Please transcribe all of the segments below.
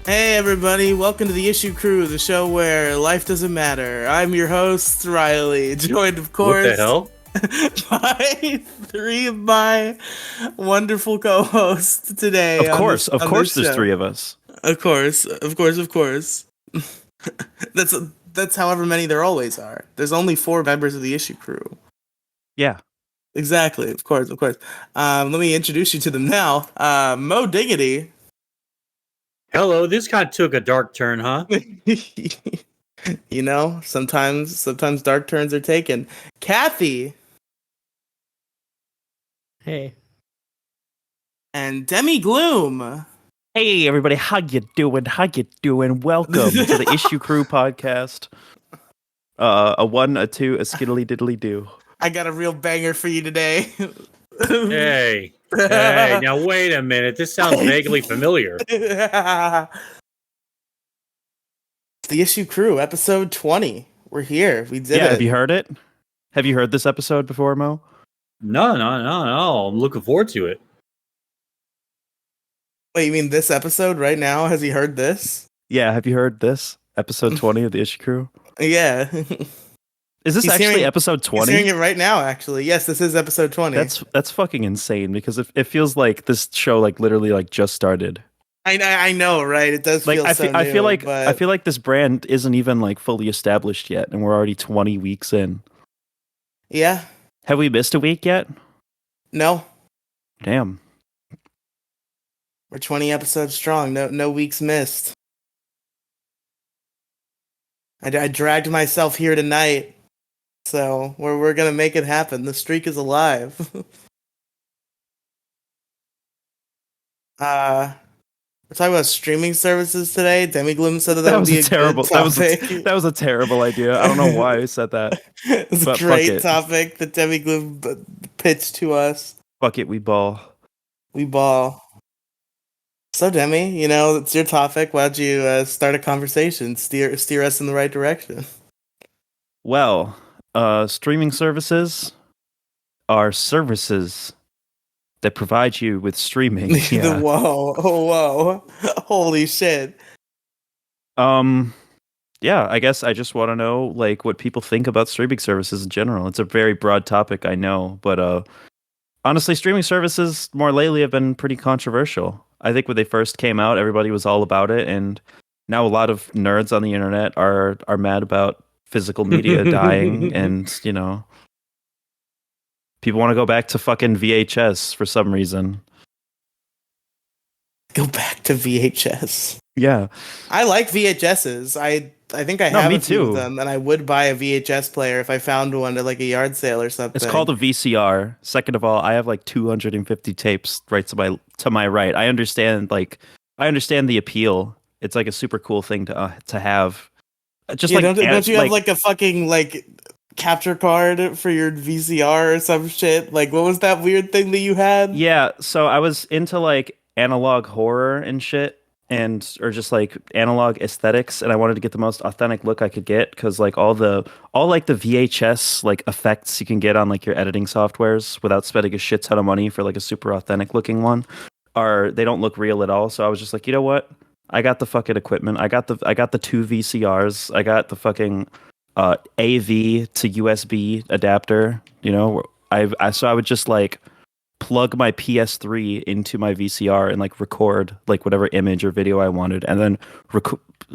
Hey everybody, welcome to the Issue Crew, the show where life doesn't matter. I'm your host, Riley, joined of What the course hell? by three of my wonderful co-hosts today Of on course, this of on course, this there's show. three of us. Of course. That's however many there always are. There's only 4 members of the Issue Crew. Yeah. Exactly, of course. Let me introduce you to them now. Mo Diggity. Hello, this kind of took a dark turn, huh? You know, sometimes dark turns are taken. Kathy Hey. and Demi Gloom. Hey, everybody, how you doing? Welcome to the Issue Crew podcast. A 1, a 2, a skiddly diddly do. I got a real banger for you today. Hey, now wait a minute. This sounds vaguely familiar. The Issue Crew, episode 20. We're here. We did it. Have you heard it? Have you heard this episode before, Mo? No. I'm looking forward to it. Wait, you mean this episode right now? Has he heard this? Yeah, have you heard this? Episode 20 of the Issue Crew? Yeah. Is this He's actually hearing- episode He's 20? hearing it right now, actually. Yes, this is episode 20. That's fucking insane because it feels like this show like literally like just started. I know, right? It does Like feel so new, I feel like but I feel like this brand isn't even like fully established yet, and we're already 20 weeks in. yeah. Have we missed a week yet? No. Damn. We're 20 episodes strong. No weeks missed. I dragged myself here tonight, so we're gonna make it happen. The streak is alive. We're talking about streaming services today. Demigloom said that would was be a a terrible. good topic. That was a terrible idea. I don't know why I said that. It's a but fuck great it. topic that Demigloom pitched to us. Fuck it, we ball. We ball. So Demi, you know it's your topic. Why don't you start a conversation, steer us in the right direction? Well, streaming services are services that provide you with streaming. Yeah. Whoa, holy shit! Yeah, I guess I just want to know like what people think about streaming services in general. It's a very broad topic, I know, but honestly, streaming services more lately have been pretty controversial. I think when they first came out, everybody was all about it, and now a lot of nerds on the internet are mad about physical media dying, and you know, people want to go back to fucking VHS for some reason. Go back to VHS. Yeah, I like VHSs. I think I No, have me a few too. of them, and I would buy a VHS player if I found one at like a yard sale or something. it's called a VCR. Second of all, I have like 250 tapes right to my right. I understand the appeal. It's like a super cool thing to have. Just Yeah, like don't you have like a fucking like capture card for your VCR or some shit? Like, what was that weird thing that you had? Yeah, so I was into like analog horror and shit, or just like analog aesthetics, and I wanted to get the most authentic look I could get because like all like the VHS like effects you can get on like your editing softwares without spending a shit ton of money for like a super authentic looking one they don't look real at all. So I was just like, you know what? I got the fucking equipment. I got the 2 VCRs. I got the fucking AV to USB adapter. You know, so I would just like plug my PS3 into my VCR and like record like whatever image or video I wanted, and then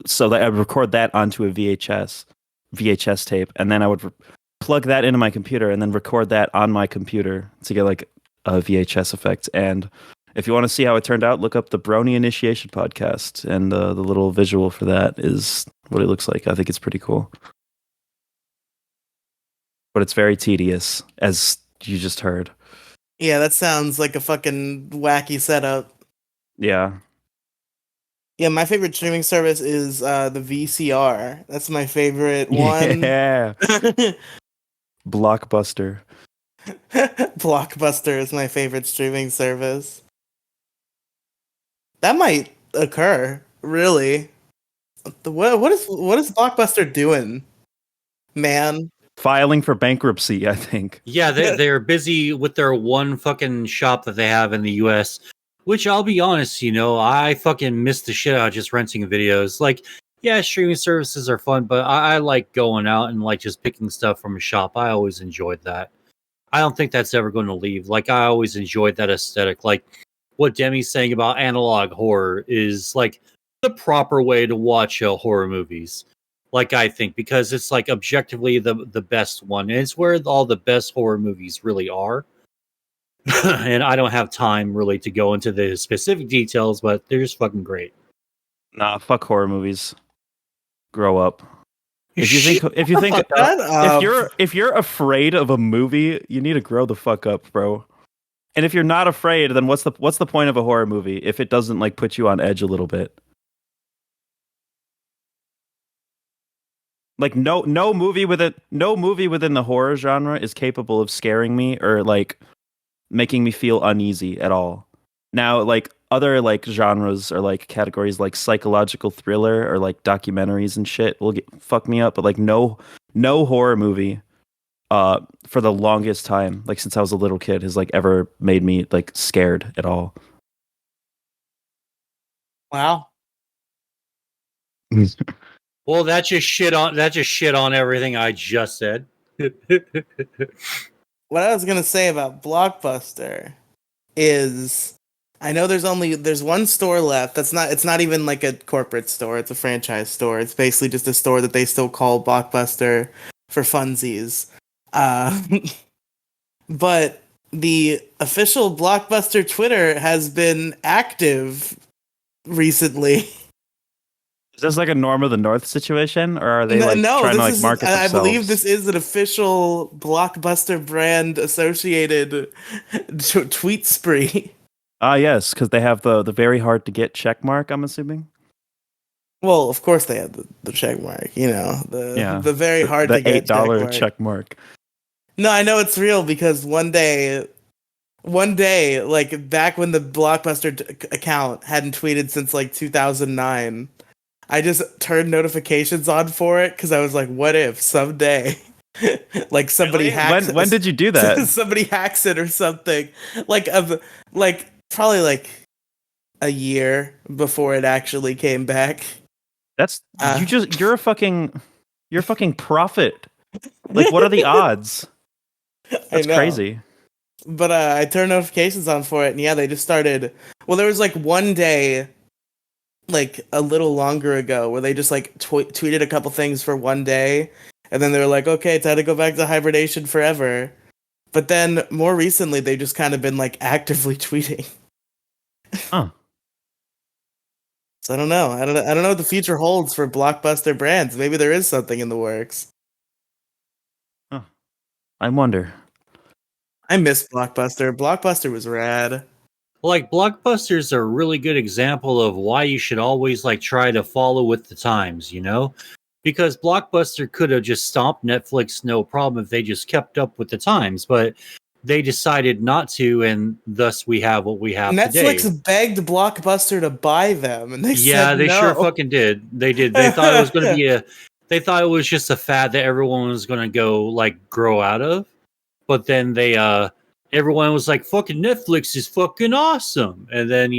so that I'd record that onto a VHS tape, and then I would plug that into my computer and then record that on my computer to get like a VHS effect. And if you want to see how it turned out, look up the Brony Initiation podcast, and the little visual for that is what it looks like. I think it's pretty cool, but it's very tedious, as you just heard. Yeah, that sounds like a fucking wacky setup. Yeah. Yeah, my favorite streaming service is the VCR. That's my favorite one. Yeah. Blockbuster. Blockbuster is my favorite streaming service. That might occur, really. What is Blockbuster doing, man? Filing for bankruptcy, I think. Yeah, they're busy with their one fucking shop that they have in the U.S. Which I'll be honest, I fucking miss the shit out of just renting videos. Like, yeah, streaming services are fun, but I like going out and like just picking stuff from a shop. I always enjoyed that. I don't think that's ever going to leave. Like, I always enjoyed that aesthetic. Like, what Demi's saying about analog horror is like the proper way to watch horror movies. Like, I think, because it's like objectively the best one. And it's where all the best horror movies really are. And I don't have time really to go into the specific details, but they're just fucking great. Nah, fuck horror movies. Grow up. If you think Fuck that. if you're afraid of a movie, you need to grow the fuck up, bro. And if you're not afraid, then what's the point of a horror movie if it doesn't like put you on edge a little bit? Like no movie within the horror genre is capable of scaring me or like making me feel uneasy at all. Now, like other like genres or like categories like psychological thriller or like documentaries and shit will fuck me up, but like no horror movie for the longest time, like since I was a little kid, has like ever made me like scared at all. Wow. Well, that just shit on everything I just said. What I was gonna say about Blockbuster is I know there's one store left. It's not even like a corporate store, it's a franchise store. It's basically just a store that they still call Blockbuster for funsies. Uh, but the official Blockbuster Twitter has been active recently. Is this like a Norm of the North situation, or are they like No, trying to this like is market I themselves? believe this is an official Blockbuster brand associated tweet spree. Ah, yes, because they have the very hard to get check mark, I'm assuming. Well, of course they have the check mark, Yeah, the very hard the to get $8 check check mark. No, I know it's real because one day, like back when the Blockbuster account hadn't tweeted since like 2009, I just turned notifications on for it because I was like, what if someday, like somebody Really? hacks When did you do that? somebody hacks it or something, like probably like a year before it actually came back. That's Uh, you're a fucking prophet. Like, what are the odds? I That's know. crazy. But I turned notifications on for it, and yeah, they just started. Well, there was like one day, like a little longer ago, where they just like tweeted a couple things for one day, and then they were like, "Okay, time to go back to hibernation forever." But then more recently, they've just kind of been like actively tweeting. Huh. So I don't know. I don't know what the future holds for Blockbuster brands. Maybe there is something in the works. Huh. I wonder. I miss Blockbuster. Blockbuster was rad. Like, blockbusters are a really good example of why you should always like try to follow with the times, because Blockbuster could have just stomped Netflix no problem if they just kept up with the times, but they decided not to, and thus we have what we have today. Netflix begged Blockbuster to buy them, and they Yeah, said they sure no. fucking did. They did. They thought it was going to be they thought it was just a fad that everyone was going to go like grow out of. But then everyone was like, fucking Netflix is fucking awesome. And then,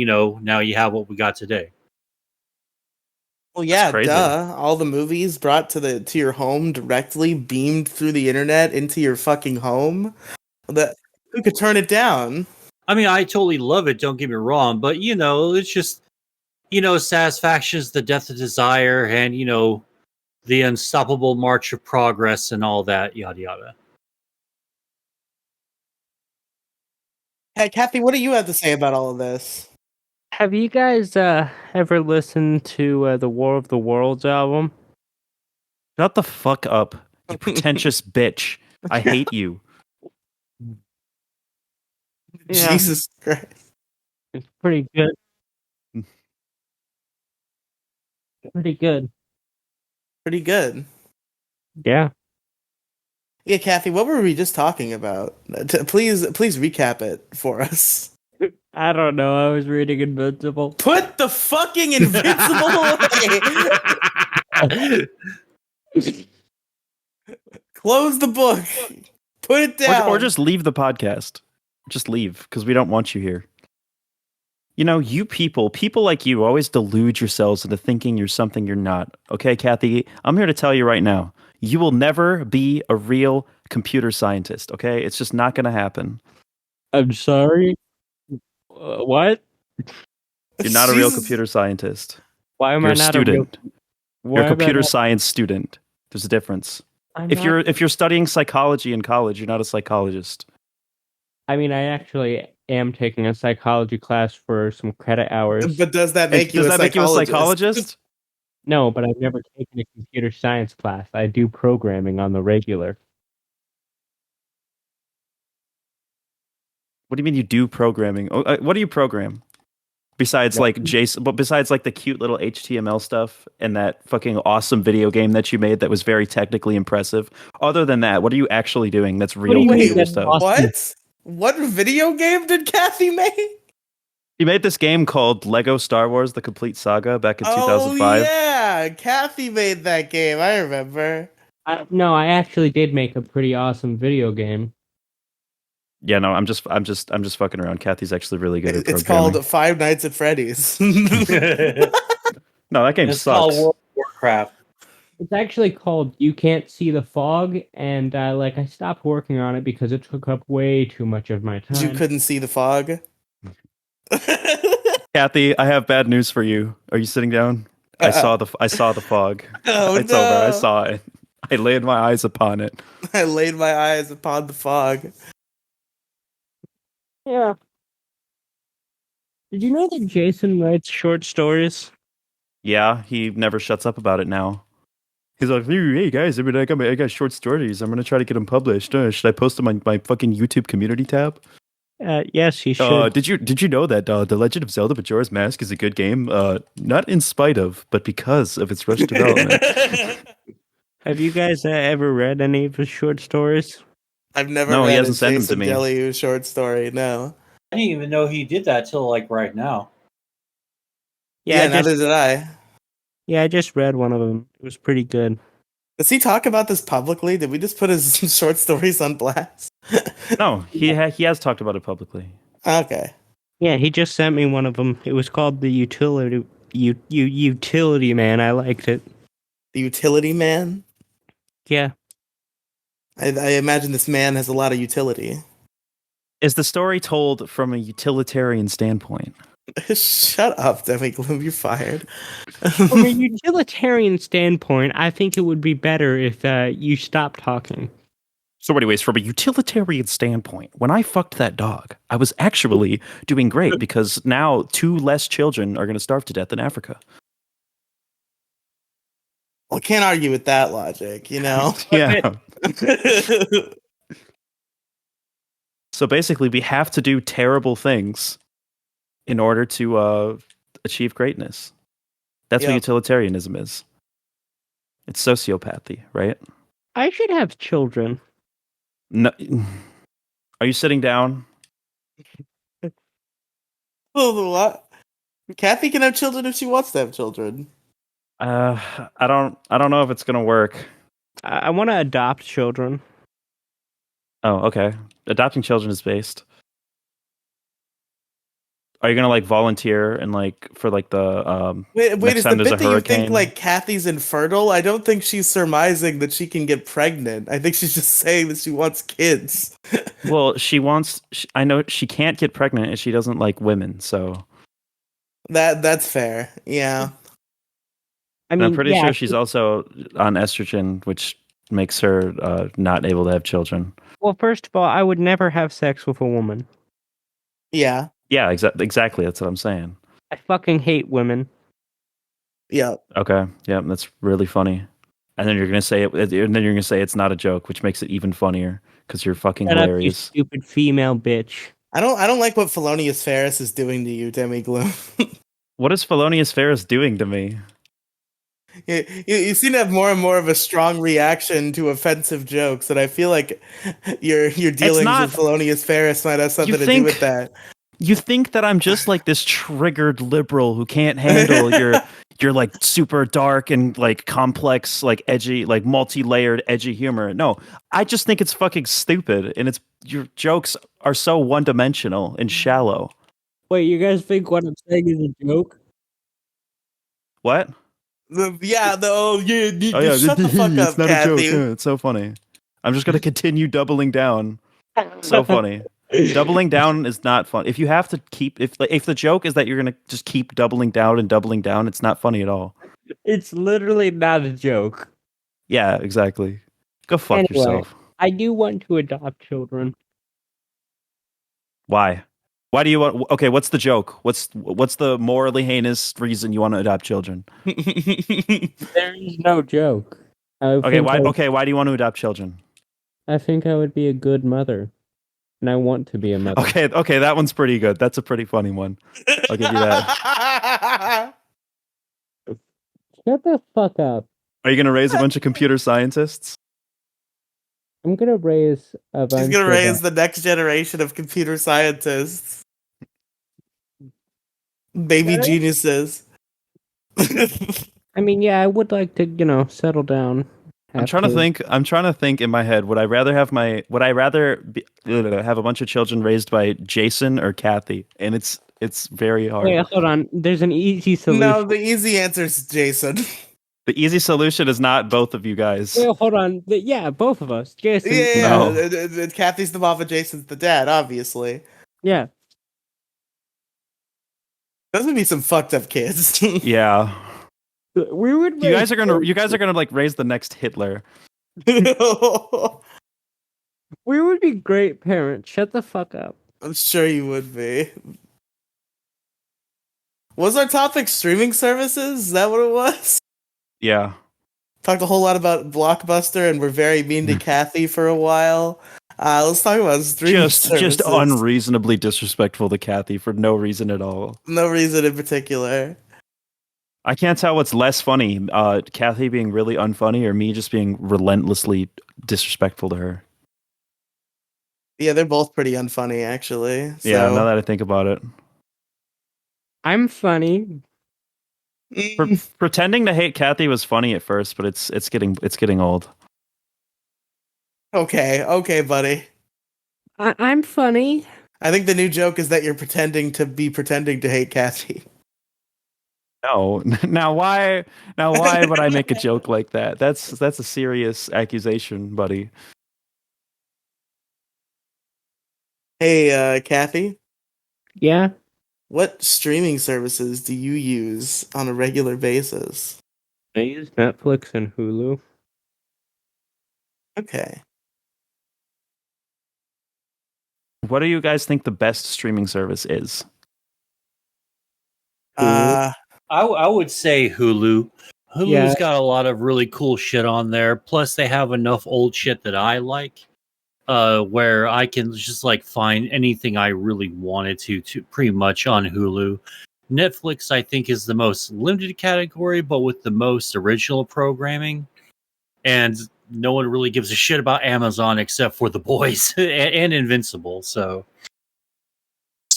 now you have what we got today. Well, That's yeah, crazy. duh. All the movies brought to your home directly, beamed through the internet into your fucking home. That who could turn it down? I mean, I totally love it, don't get me wrong, but it's just, satisfaction is the death of desire, and the unstoppable march of progress and all that, yada yada. Hey, Kathy, what do you have to say about all of this? Have you guys ever listened to the War of the Worlds album? Shut the fuck up, you pretentious bitch. I hate you. Yeah. Jesus Christ. It's pretty good. Pretty good. Pretty good. Yeah. Yeah, Kathy, what were we just talking about? Please recap it for us. I don't know. I was reading Invincible. Put the fucking Invincible away. Close the book. Put it down. Or just leave the podcast. Just leave, because we don't want you here. You know, people like you always delude yourselves into thinking you're something you're not. Okay, Kathy, I'm here to tell you right now, you will never be a real computer scientist. Okay, it's just not going to happen. I'm sorry. What? You're not a real She's computer scientist. Why am You're I a not a real? student. You're a Why am I computer not? science student. There's a difference. I'm If not. you're studying psychology in college, you're not a psychologist. I mean, I actually am taking a psychology class for some credit hours. but does that And make you does a that make you a psychologist? psychologist? No, but I've never taken a computer science class. I do programming on the regular. What do you mean you do programming? What do you program? Besides No. like JSON, but besides like the cute little HTML stuff and that fucking awesome video game that you made that was very technically impressive. Other than that, what are you actually doing that's What do real you mean computer that's stuff? awesome? What? What video game did Kathy make? You made this game called Lego Star Wars: The Complete Saga back in Oh 2005. yeah, Kathy made that game. I remember. No, I actually did make a pretty awesome video game. Yeah, no, I'm just fucking around. Kathy's actually really good at It's programming. called Five Nights at Freddy's. No, that game It's called sucks. World of Warcraft. It's actually called You Can't See the Fog, and I stopped working on it because it took up way too much of my You time. couldn't see the fog. Kathy, I have bad news for you. Are you sitting down? I saw the fog. Oh It's over. I no! saw it. I laid my eyes upon it. I laid my eyes upon the fog. Yeah. Did you know that Jason writes short stories? Yeah, he never shuts up about it now. He's like, hey guys, I got short stories. I'm gonna try to get them published. Should I post them on my fucking YouTube community tab? Yes, he should. Did you know that The Legend of Zelda: Majora's Mask is a good game? Not in spite of, but because of its rushed development. Have you guys ever read any of his short stories? I've never No, he read a hasn't sent them to Jason me. Deluge short story. No. I didn't even know he did that till like right now. Yeah, neither did I. I just read one of them. It was pretty good. Does he talk about this publicly? Did we just put his short stories on blast? No, he has talked about it publicly. Okay. Yeah, he just sent me one of them. It was called the Utility Man. I liked it. The utility man? Yeah. I imagine this man has a lot of utility. Is the story told from a utilitarian standpoint? Shut up, Demi Gloom. You're fired. From a utilitarian standpoint, I think it would be better if you stopped talking. So, anyways, from a utilitarian standpoint, when I fucked that dog, I was actually doing great because now 2 less children are going to starve to death in Africa. Well, can't argue with that logic, you know? Yeah. So basically, we have to do terrible things in order to achieve greatness. That's what Yep. utilitarianism is. It's sociopathy, right? I should have children. No. Are you sitting down? What? Kathy can have children if she wants to have children. I don't know if it's gonna work. I want to adopt children. Oh, okay. Adopting children is based. Are you gonna like volunteer and like for like the Wait, next is the time there's bit a that you think hurricane? like Kathy's infertile? I don't think she's surmising that she can get pregnant. I think she's just saying that she wants kids. Well, I know she can't get pregnant and she doesn't like women, so That's fair. Yeah. I and mean, I'm pretty yeah, sure she's also on estrogen, which makes her not able to have children. well, first of all, I would never have sex with a woman. Yeah. Yeah, exactly. That's what I'm saying. I fucking hate women. Yeah. Okay, yeah, that's really funny. And then you're gonna say it, and then you're gonna say it's not a joke, which makes it even funnier because you're fucking Shut up, you hilarious. stupid female bitch. I don't like what Felonious Ferris is doing to you, Demi Gloom. What is Felonious Ferris doing to me? You seem to have more and more of a strong reaction to offensive jokes, and I feel like your dealings not- with Felonious Ferris might have something to do think- with that. You think that I'm just like this triggered liberal who can't handle your like super dark and like complex, like edgy, like multi-layered edgy humor. No, I just think it's fucking stupid, and your jokes are so one-dimensional and shallow. Wait, you guys think what I'm saying is a joke? What? Oh yeah, Oh yeah, shut the fuck it's up, not a joke. Kathy. It's so funny. I'm just gonna continue doubling down. So funny. Doubling down is not fun. If you have to keep if the joke is that you're gonna just keep doubling down and doubling down, it's not funny at all. It's literally not a joke. Yeah, exactly. Go fuck Anyway, yourself. I do want to adopt children. Why? Why do you want? Okay, what's the joke? What's the morally heinous reason you want to adopt children? There is no joke. Okay, why? Okay, why do you want to adopt children? I think I would be a good mother, and I want to be a mother. Okay, that one's pretty good. That's a pretty funny one. I'll give you that. Shut the fuck up. Are you gonna raise a bunch of computer scientists? I'm gonna raise a bunch. He's gonna raise the next generation of computer scientists, baby geniuses. I'm I would like to, settle down. trying to think. I'm trying to think in my head. Would I rather have have a bunch of children raised by Jason or Kathy? And it's very hard. Wait, hold on. There's an easy solution. No, the easy answer is Jason. The easy solution is not both of you guys. Wait, hold on. Yeah, both of us. Jason. Yeah. No. Kathy's the mom and Jason's the dad, obviously. Yeah. Those would be some fucked up kids. Yeah. We would. You guys are gonna like raise the next Hitler. We would be great parents. Shut the fuck up. I'm sure you would be. Was our topic streaming services? Is that what it was? Yeah. Talked a whole lot about Blockbuster and we're very mean to Kathy for a while. Let's talk about streaming services. Just unreasonably disrespectful to Kathy for no reason at all. No reason in particular. I can't tell what's less funny, Kathy being really unfunny or me just being relentlessly disrespectful to her. Yeah, they're both pretty unfunny, actually. So. Yeah, now that I think about it. I'm funny. Pretending to hate Kathy was funny at first, but it's getting old. Okay, buddy. I'm funny. I think the new joke is that you're pretending to hate Kathy. No, now why would I make a joke like that? That's a serious accusation, buddy. Hey, Kathy. Yeah. What streaming services do you use on a regular basis? I use Netflix and Hulu. Okay. What do you guys think the best streaming service is? I would say Hulu. Hulu's got a lot of really cool shit on there. Plus, they have enough old shit that I like, where I can just like find anything I really wanted to pretty much on Hulu. Netflix, I think, is the most limited category, but with the most original programming. And no one really gives a shit about Amazon except for The Boys and Invincible. So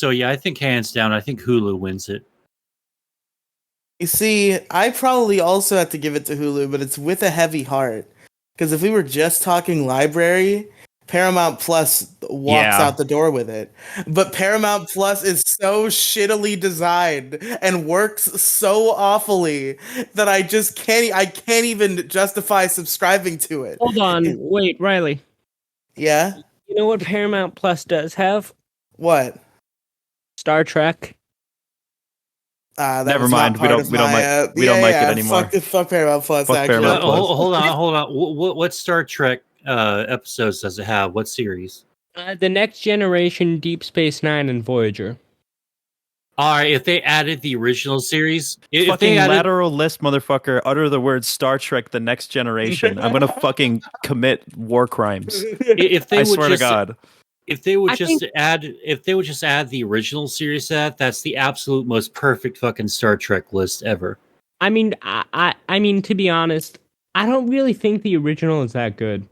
yeah, I think hands down, I think Hulu wins it. You see, I probably also have to give it to Hulu, but it's with a heavy heart. Because if we were just talking library, Paramount Plus walks out the door with it. But Paramount Plus is so shittily designed and works so awfully that I can't even justify subscribing to it. Hold on. Wait, Riley. Yeah? You know what Paramount Plus does have? What? Star Trek. Never mind. We don't like it anymore. Fuck Paramount Plus. Fuck Actually, Paramount Plus. Hold on. What Star Trek episodes does it have? What series? The Next Generation, Deep Space Nine, and Voyager. All right, if they added the original series, if fucking they added, lateral list, motherfucker, utter the word Star Trek: The Next Generation. I'm gonna fucking commit war crimes. If they I would swear just, to God. If they would just add the original series to that's the absolute most perfect fucking Star Trek list ever. I mean, I mean, to be honest, I don't really think the original is that good.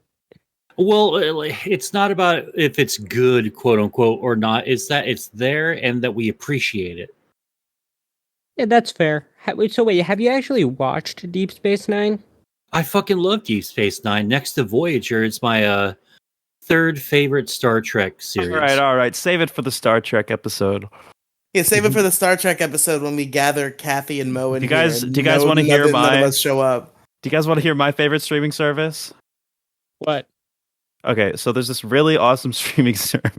Well, it's not about if it's good, quote unquote, or not. It's that it's there and that we appreciate it. Yeah, that's fair. So wait, have you actually watched Deep Space Nine? I fucking love Deep Space Nine. Next to Voyager, it's my third favorite Star Trek series. All right. Save it for the Star Trek episode. Yeah, save it for the Star Trek episode when we gather Kathy and Mo in Do you here. guys- and do you guys wanna hear none of my- us show up. Do you guys want to hear my favorite streaming service? What? Okay, so there's this really awesome streaming service.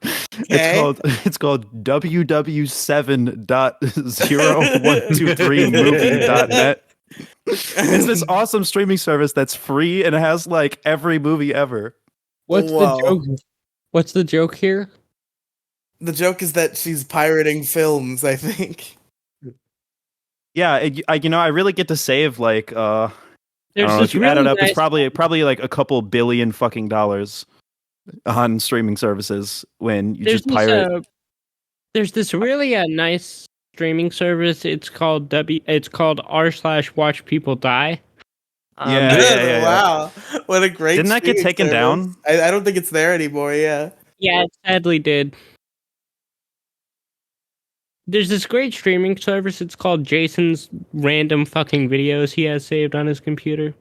Okay. It's called www.7.0123movie.net. It's this awesome streaming service that's free and it has like every movie ever. What's Whoa. the joke? What's the joke here? The joke is that she's pirating films, I think. Yeah, I really get to save like I There's don't know, this if you add it really up, it's nice- probably like a couple billion fucking dollars on streaming services when you just pirate. There's this really nice streaming service. It's called r/watch people die. Yeah. Wow. What a great Didn't that get streaming taken service. down? I don't think it's there anymore, yeah. Yeah, it sadly did. There's this great streaming service. It's called Jason's random fucking videos he has saved on his computer.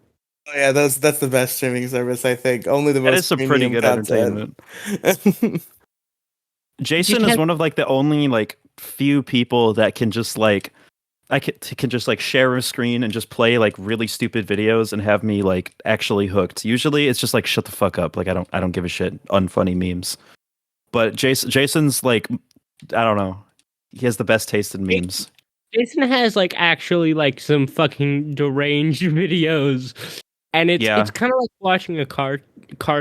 Oh yeah, that's the best streaming service, I think. Only the That most is some pretty premium good content. entertainment. Jason is one of like the only like few people that can just like can just like share a screen and just play like really stupid videos and have me like actually hooked. Usually it's just like shut the fuck up. Like I don't give a shit. Unfunny memes. But Jason's like I don't know. He has the best taste in memes. Jason has like actually like some fucking deranged videos, and it's kind of like watching a car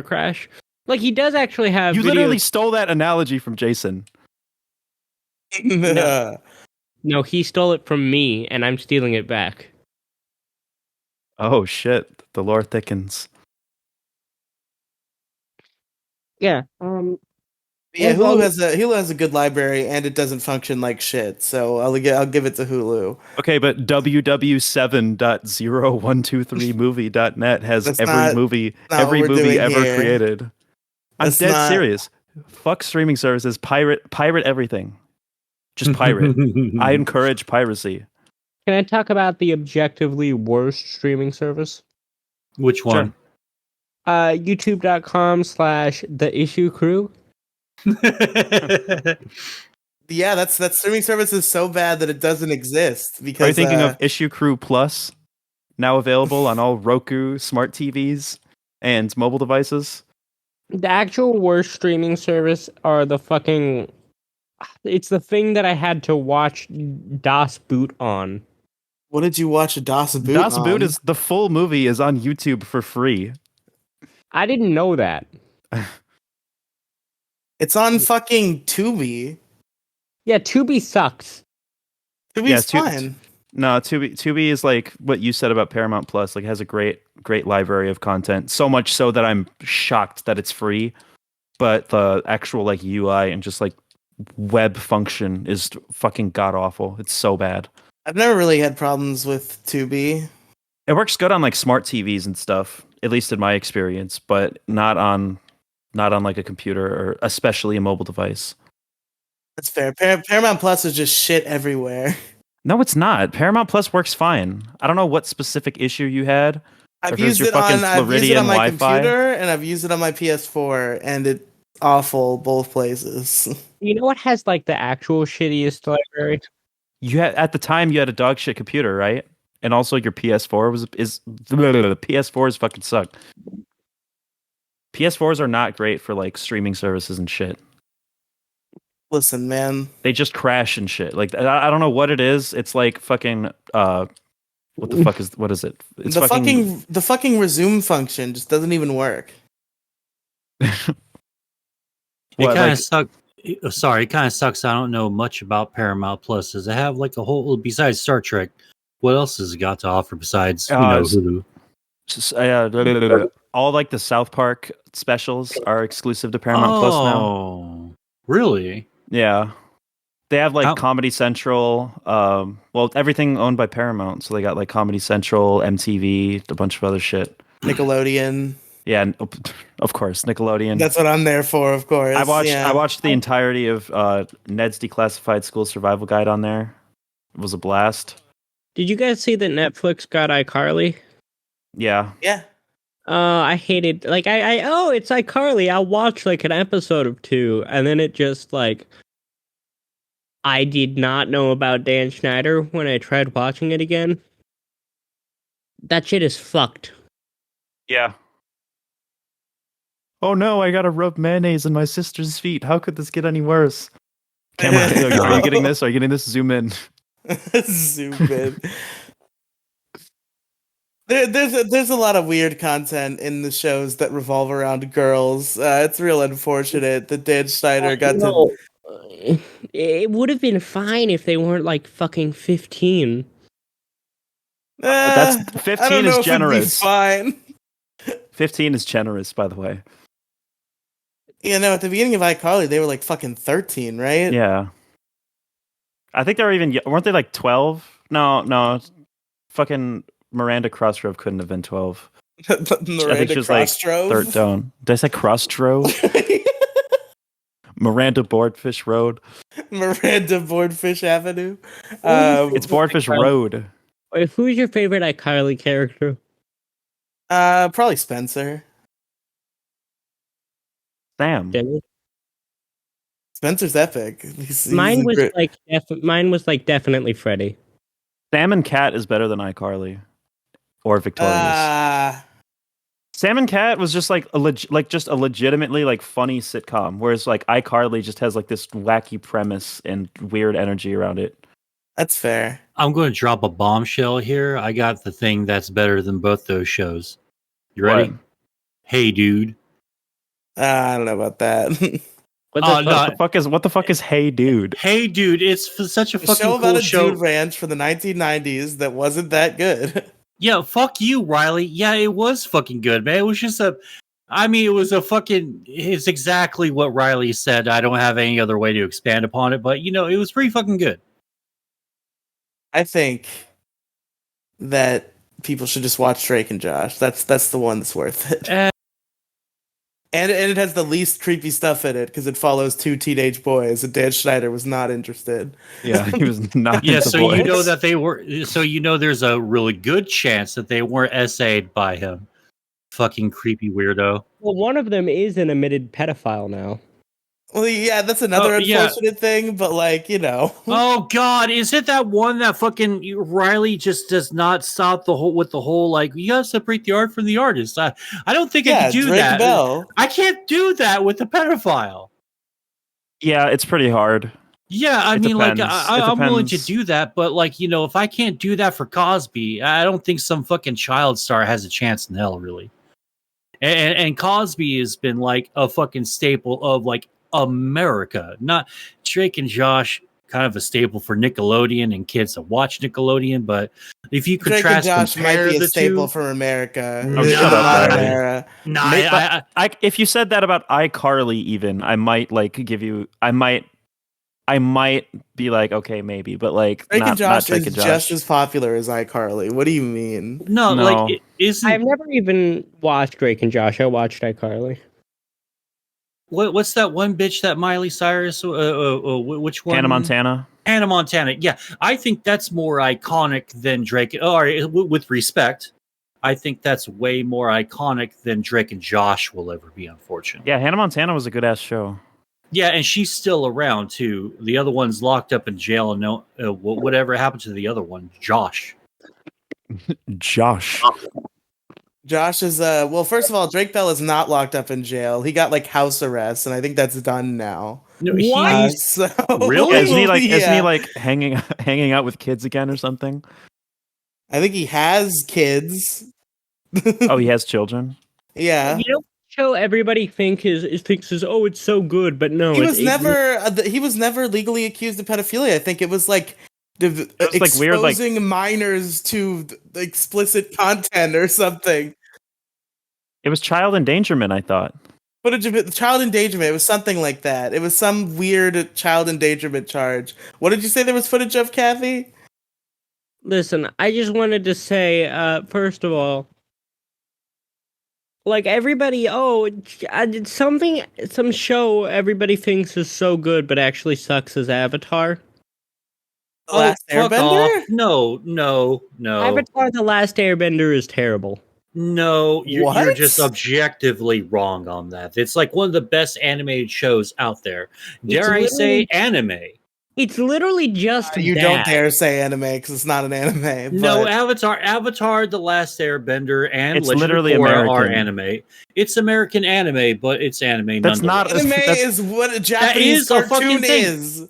crash. Like he does actually have. You videos. literally stole that analogy from Jason. No, he stole it from me, and I'm stealing it back. Oh shit! The lore thickens. Yeah. Yeah, Well, Hulu has a good library and it doesn't function like shit. So I'll give it to Hulu. Okay, but www.7.0123movie.net has That's every not movie what we're movie doing ever here. created. I'm That's dead not- serious. Fuck streaming services. Pirate everything. Just pirate. I encourage piracy. Can I talk about the objectively worst streaming service? Which one? YouTube.com/The Issue Crew. Yeah, that streaming service is so bad that it doesn't exist because Are you thinking of Issue Crew Plus? Now available on all Roku smart TVs and mobile devices. The actual worst streaming service are the fucking. It's the thing that I had to watch Das Boot on. What did you watch a Das Boot Das on? Boot is the full movie is on YouTube for free. I didn't know that. It's on fucking Tubi. Yeah, Tubi sucks. Tubi's fine. No, Tubi is like what you said about Paramount Plus. Like, it has a great library of content. So much so that I'm shocked that it's free. But the actual like UI and just like web function is fucking god awful. It's so bad. I've never really had problems with Tubi. It works good on like smart TVs and stuff, at least in my experience, but not on like a computer or especially a mobile device. That's fair. Paramount Plus is just shit everywhere. No, it's not. Paramount Plus works fine. I don't know what specific issue you had. I've used it on my Wi-Fi. computer and I've used it on my PS4 and it's awful both places. You know what has like the actual shittiest library? You had at the time you had a dog shit computer, right? And also your PS4 the PS4s fucking suck. PS4s are not great for like streaming services and shit. Listen, man. They just crash and shit. Like I don't know what it is. It's like fucking what is it? It's the fucking resume function just doesn't even work. It kind of sucks. Sorry, it kind of sucks. I don't know much about Paramount Plus. Does it have like a whole besides Star Trek? What else has it got to offer besides Hulu? All like the South Park specials are exclusive to Paramount Plus now. Oh, really? Yeah. They have like Comedy Central, everything owned by Paramount. So they got like Comedy Central, MTV, a bunch of other shit. Nickelodeon. Yeah, of course, Nickelodeon. That's what I'm there for, of course. I watched the entirety of Ned's Declassified School Survival Guide on there. It was a blast. Did you guys see that Netflix got iCarly? Yeah. Yeah. I hated like it's iCarly. I'll watch like an episode or two, and then it just like I did not know about Dan Schneider when I tried watching it again. That shit is fucked. Yeah. Oh no, I gotta rub mayonnaise in my sister's feet. How could this get any worse? Camera, are you getting this? Are you getting this? Zoom in. Zoom in. There's a lot of weird content in the shows that revolve around girls. It's real unfortunate that Dan Schneider got to. It would have been fine if they weren't like fucking 15. That's I 15 don't know is if it'd be generous. fine. 15 is generous, by the way. You know, at the beginning of iCarly, they were like fucking 13, right? Yeah. I think they were even, weren't they like 12? No. Fucking Miranda Crossgrove couldn't have been 12. Miranda I think she was like Crossgrove? 13. Did I say Crossgrove? Miranda Boardfish Road. Miranda Boardfish Avenue. It's Boardfish Road. Wait, who's your favorite iCarly character? Probably Spencer. Sam. Dennis? Spencer's epic. He's Mine was great. like definitely Freddy. Sam and Cat is better than iCarly or Victorious. Sam and Cat was just like a legitimately like funny sitcom, whereas like iCarly just has like this wacky premise and weird energy around it. That's fair. I'm going to drop a bombshell here. I got the thing that's better than both those shows. You ready? What? Hey, dude. I don't know about that. What the fuck is Hey Dude? Hey, dude. It's such a A fucking show cool about a show. dude ranch from the 1990s that wasn't that good. Yeah, fuck you, Riley. Yeah, it was fucking good, man. It was just it's exactly what Riley said. I don't have any other way to expand upon it, but it was pretty fucking good. I think that people should just watch Drake and Josh. That's the one that's worth it. And it has the least creepy stuff in it because it follows two teenage boys, and Dan Schneider was not interested. Yeah, he was not. Yeah, into so boys. you know that they were. So there's a really good chance that they weren't essayed by him. Fucking creepy weirdo. Well, one of them is an admitted pedophile now. Well, yeah, that's another unfortunate thing, but Oh God, is it that one that fucking Riley just does not stop the whole like you gotta separate the art from the artist? I don't think I can do Drake that. Bell. I can't do that with a pedophile. Yeah, it's pretty hard. Yeah, I mean, depends. like I'm willing to do that, but like if I can't do that for Cosby, I don't think some fucking child star has a chance in hell, really. And Cosby has been like a fucking staple of like America, not Drake and Josh, kind of a staple for Nickelodeon and kids that watch Nickelodeon. But if you Drake contrast, and Josh might be a staple two, for America. Oh, shut up, Riley. Era. Nah, If you said that about iCarly, even I might like give you. I might be like, okay, maybe, but like Drake and Josh Drake is and Josh. just as popular as iCarly. What do you mean? no, like it isn't. I've never even watched Drake and Josh. I watched iCarly. What's that one bitch that Miley Cyrus? Which one? Hannah Montana. Hannah Montana. Yeah, I think that's more iconic than Drake. With respect, I think that's way more iconic than Drake and Josh will ever be. Unfortunately. Yeah, Hannah Montana was a good ass show. Yeah, and she's still around too. The other one's locked up in jail, and whatever happened to the other one, Josh. Josh. Josh is well. First of all, Drake Bell is not locked up in jail. He got like house arrest, and I think that's done now. No, So Really? Isn't he like? Yeah. Isn't he like hanging out with kids again or something? I think he has kids. Oh, he has children. Yeah. Show everybody thinks is oh, it's so good, but no, He was never legally accused of pedophilia. I think it was like exposing weird, like minors to explicit content or something. It was child endangerment, I thought. Footage of child endangerment. It was something like that. It was some weird child endangerment charge. What did you say there was footage of, Kathy? Listen, I just wanted to say, first of all, like everybody, some show everybody thinks is so good, but actually sucks as Avatar. The Last Airbender? No. Avatar: The Last Airbender is terrible. No, you're What? just objectively wrong on that. It's like one of the best animated shows out there. Dare I say anime? It's literally just You bad. don't dare say anime because it's not an anime. No, But Avatar: The Last Airbender, and It's Legend literally of Korra are American. anime. It's American anime, but it's anime That's not- nonetheless. anime that's- is what a That Japanese is a fucking cartoon thing. is.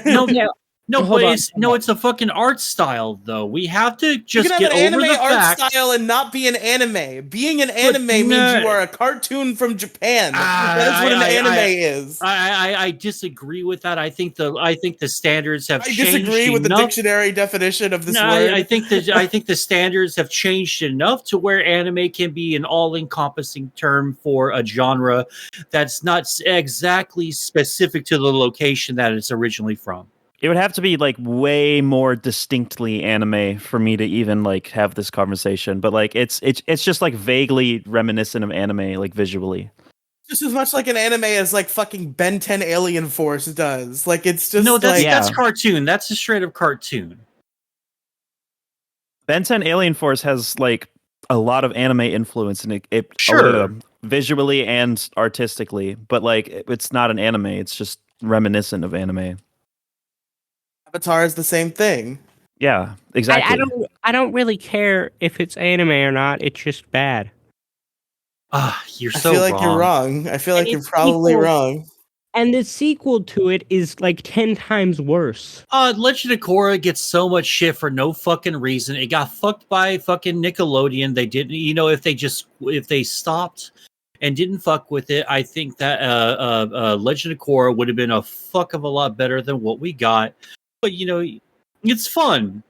No, Yeah. no, Hold but on, it's a fucking art style though. We have to You just can have get an over anime the art fact. style and not be an anime. Being an anime means no. you are a cartoon from Japan. That is what an I- anime I- is. I disagree with that. I think the standards have I changed disagree with the enough. dictionary definition of this No, word. I think the standards have changed enough to where anime can be an all-encompassing term for a genre that's not exactly specific to the location that it's originally from. It would have to be like way more distinctly anime for me to even like have this conversation. But like it's just like vaguely reminiscent of anime, like visually. Just as much like an anime as like fucking Ben 10 Alien Force does. Like it's just No, that's like that's cartoon. That's a straight up cartoon. Ben 10 Alien Force has like a lot of anime influence in it Sure. visually and artistically, but like it's not an anime. It's just reminiscent of anime. Avatar is the same thing. Yeah, exactly. I don't really care if it's anime or not. It's just bad. You're I so feel like wrong. you're wrong. I feel like And you're it's probably equal- wrong. And the sequel to it is like 10 times worse. Legend of Korra gets so much shit for no fucking reason. It got fucked by fucking Nickelodeon. They didn't, if they stopped and didn't fuck with it, I think that Legend of Korra would have been a fuck of a lot better than what we got. But it's fun.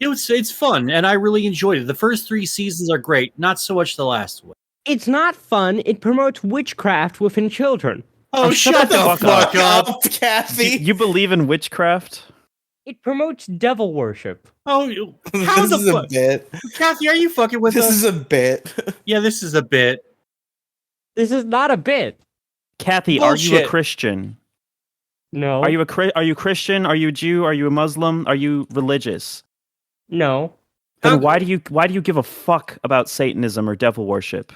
It's fun, and I really enjoyed it. The first 3 seasons are great. Not so much the last one. It's not fun. It promotes witchcraft within children. Oh, shut the fuck up. Kathy. You believe in witchcraft? It promotes devil worship. Oh, how This the is a fuck? bit. Kathy, are you fucking with This us? is a bit. Yeah, this is a bit. This is not a bit. Kathy, are you a Bullshit. Christian? No. Are you Christian? Are you a Jew? Are you a Muslim? Are you religious? No. Then why do you give a fuck about Satanism or devil worship?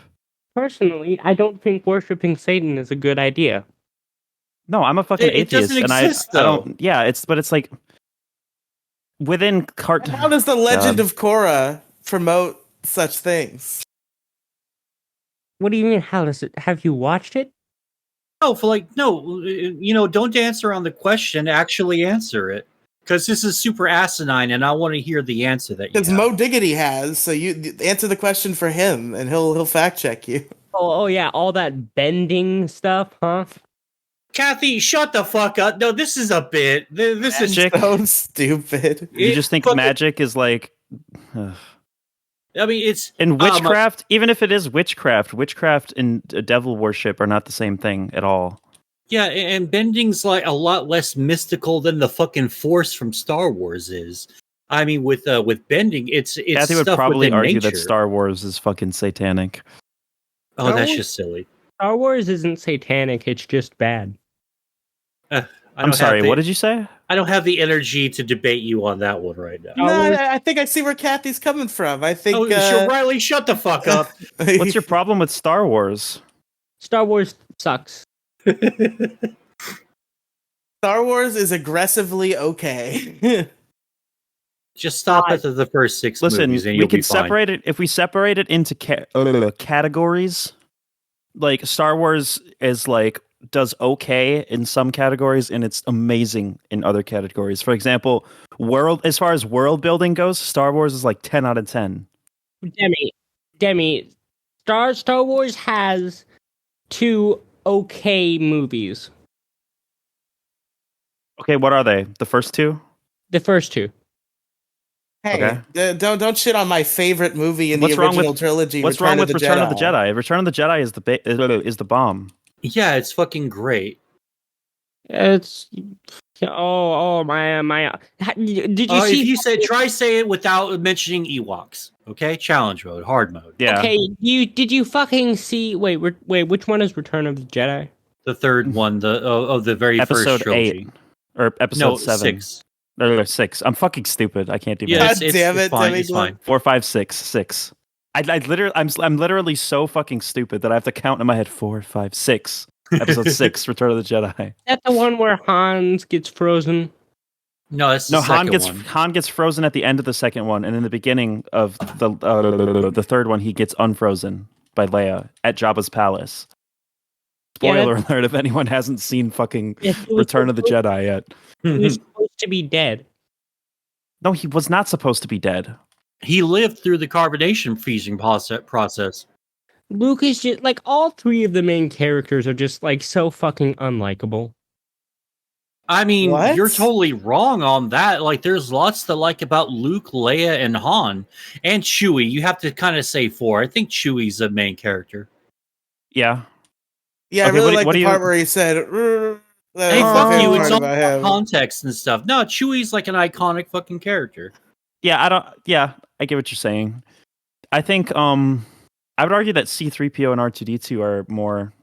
Personally, I don't think worshiping Satan is a good idea. No, I'm a fucking It atheist, doesn't and exist, I though. don't. Yeah, it's like within How does the Legend God. of Korra promote such things? What do you mean? How does it? Have you watched it? No, don't dance around the question. Actually answer it. Because this is super asinine, and I want to hear the answer that you Because have. Mo Diggity has, so you answer the question for him, and he'll fact check you. Oh yeah, all that bending stuff, huh? Kathy, shut the fuck up. No, this is a bit. This is Magic. So stupid. You just think fucking- magic is like. ugh. I mean, it's And witchcraft, even if it is witchcraft and devil worship are not the same thing at all. yeah, and bending's like a lot less mystical than the fucking Force from Star Wars is. I mean, with bending, it's Kathy would stuff probably within argue nature. that Star Wars is fucking satanic. Oh, Star that's Wars- just silly. Star Wars isn't satanic. It's just bad. I'm sorry, what did you say? I don't have the energy to debate you on that one right now. No, I think I see where Kathy's coming from. I think. Riley, shut the fuck up. What's your problem with Star Wars? Star Wars sucks. Star Wars is aggressively okay. Just stop at the first 6 Listen, movies and we you'll be could fine. separate it if we separate it into categories. Like Star Wars is like does okay in some categories and it's amazing in other categories. For example, as far as world building goes, Star Wars is like 10 out of 10. Demi, Star Wars has 2 okay movies. Okay, what are they? The first 2? The first 2. Hey, don't shit on my favorite movie in What's the wrong original with- trilogy. What's Return wrong with of the Return Jedi. of the Jedi? Return of the Jedi is the bomb. Yeah, it's fucking great. It's my. Did you see? If you say it without mentioning Ewoks, okay? Challenge mode, hard mode. Yeah. Okay, did you fucking see? Wait, which one is Return of the Jedi? The third one, the very Episode first trilogy. 8 or episode No, 7. 6. No, 6. I'm fucking stupid. I can't do Yeah, math. God damn it, fine. Demi It's fine. 4, 5, 6, 6. I'm literally so fucking stupid that I have to count in my head 4, 5, 6. Episode 6, Return of the Jedi. Is that the one where Hans gets frozen? No, it's the No, second one. Han gets frozen at the end of the second one, and in the beginning of the third one, he gets unfrozen by Leia at Jabba's palace. Spoiler alert! If anyone hasn't seen fucking Return of the Jedi yet, he was supposed to be dead. No, he was not supposed to be dead. He lived through the carbonation freezing process. Luke is just like all three of the main characters are just like so fucking unlikable. I mean, What? you're totally wrong on that. Like, there's lots to like about Luke, Leia, and Han, and Chewie. You have to kind of say four. I think Chewie's the main character. Yeah. Yeah, Okay, I really what like do the you- part where he said, that Hey, was my fuck favorite you! part It's all about about him. context and stuff. No, Chewie's like an iconic fucking character. Yeah, I get what you're saying. I think I would argue that C3PO and R2D2 are more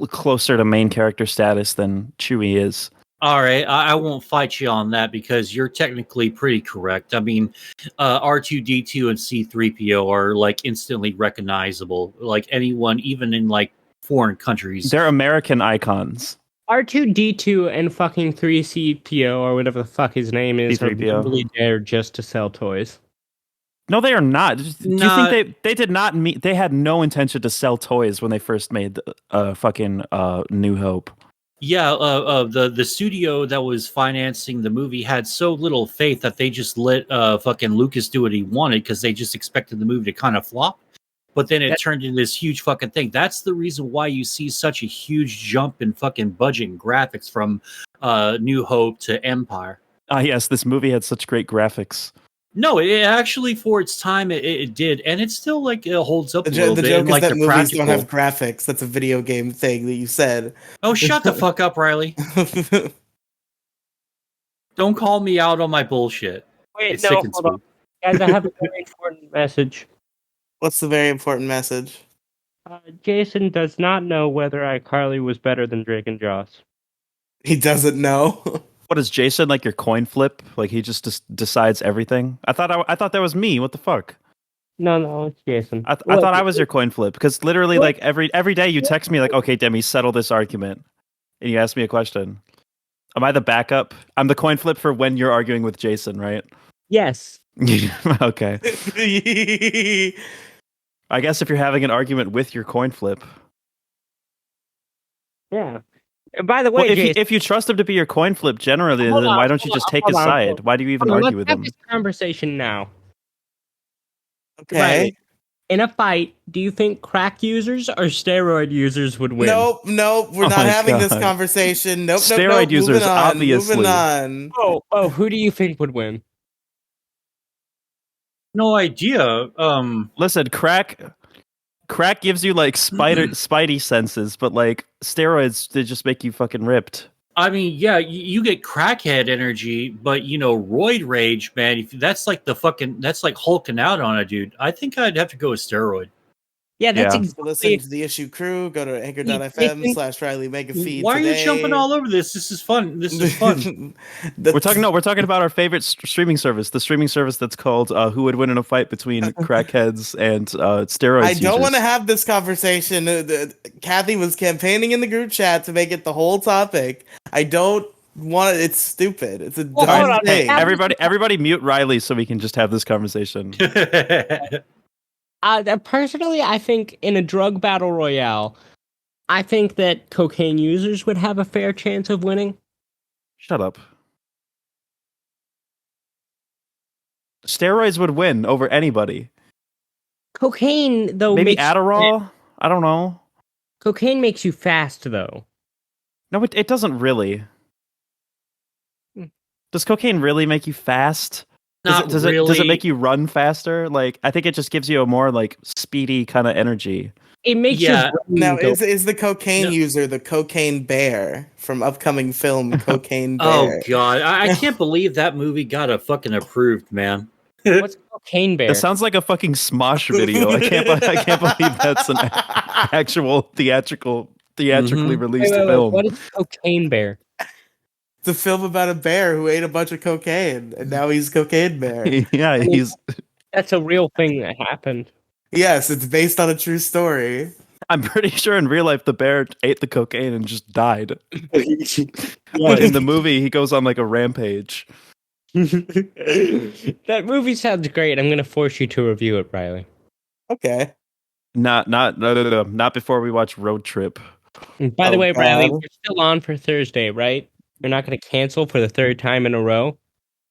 closer to main character status than Chewie is. All right, I won't fight you on that because you're technically pretty correct. I mean, R2D2 and C3PO are like instantly recognizable. Like anyone, even in like foreign countries. They're American icons. R2D2 and fucking 3CPO or whatever the fuck his name is are C3PO. literally there just to sell toys. No, they are not. Do you think they did not meet? They had no intention to sell toys when they first made fucking New Hope. Yeah, the studio that was financing the movie had so little faith that they just let fucking Lucas do what he wanted because they just expected the movie to kind of flop. But then it turned into this huge fucking thing. That's the reason why you see such a huge jump in fucking budget and graphics from New Hope to Empire. Ah, yes, this movie had such great graphics. No, it actually for its time it did, and it still like it holds up a little The bit. joke And, is like that the movies practical. don't have graphics. That's a video game thing that you said. Oh, shut the fuck up, Riley! Don't call me out on my bullshit. Wait, It no, sickens hold me. on. Guys, I have a very important message. What's the very important message? Jason does not know whether iCarly was better than Drake and Joss. He doesn't know. What is Jason like your coin flip? Like he just decides everything? I thought that was me. What the fuck? No, it's Jason. I thought I was your coin flip because literally like every day you text me like, okay, Demi, settle this argument, and you ask me a question. Am I the backup? I'm the coin flip for when you're arguing with Jason, right? Yes. Okay. I guess if you're having an argument with your coin flip. Yeah. By the way, Well, Jason, if you trust him to be your coin flip generally, then why don't you just take his side? Why do you even argue with let's him? have this conversation now. Okay. Right. In a fight, do you think crack users or steroid users would win? Nope, we're not my having this God. conversation. Nope, Steroid users, moving on, obviously. Moving on. Oh, who do you think would win? No idea. Listen, crack gives you like spidey senses, but like steroids, they just make you fucking ripped. I mean, yeah, you get crackhead energy, but you know, roid rage, man. That's like that's like hulking out on a dude. I think I'd have to go with steroid. Yeah, that's Yeah. So listen to the issue crew. Go to anchor.fm/Riley Mega Feed. Why are you today. jumping all over this? This is fun. We're talking about our favorite streaming service, the streaming service that's called Who Would Win in a Fight Between Crackheads and Steroids. I don't want to have this conversation. Kathy was campaigning in the group chat to make it the whole topic. I don't want it. It's stupid. It's a dumb thing. Everybody mute Riley so we can just have this conversation. Personally, I think in a drug battle royale, I think that cocaine users would have a fair chance of winning. Shut up. Steroids would win over anybody. Cocaine, though, Maybe Adderall? I don't know. Cocaine makes you fast, though. No, it doesn't really. Does cocaine really make you fast? Does it make you run faster? Like, I think it just gives you a more like speedy kind of energy. It makes Yeah. you Now, is the cocaine user the cocaine bear from upcoming film Cocaine Bear? Oh god, I can't believe that movie got a fucking approved, man. What's cocaine bear? It sounds like a fucking Smosh video. I can't believe that's an actual theatrically released film. What is cocaine bear? It's a film about a bear who ate a bunch of cocaine, and now he's Cocaine Bear. Yeah, That's a real thing that happened. Yes, it's based on a true story. I'm pretty sure in real life the bear ate the cocaine and just died. But in the movie, he goes on like a rampage. That movie sounds great. I'm gonna force you to review it, Riley. Okay. Not before we watch Road Trip. And by the Oh, way, Riley, God. we're still on for Thursday, right? You're not gonna cancel for the third time in a row.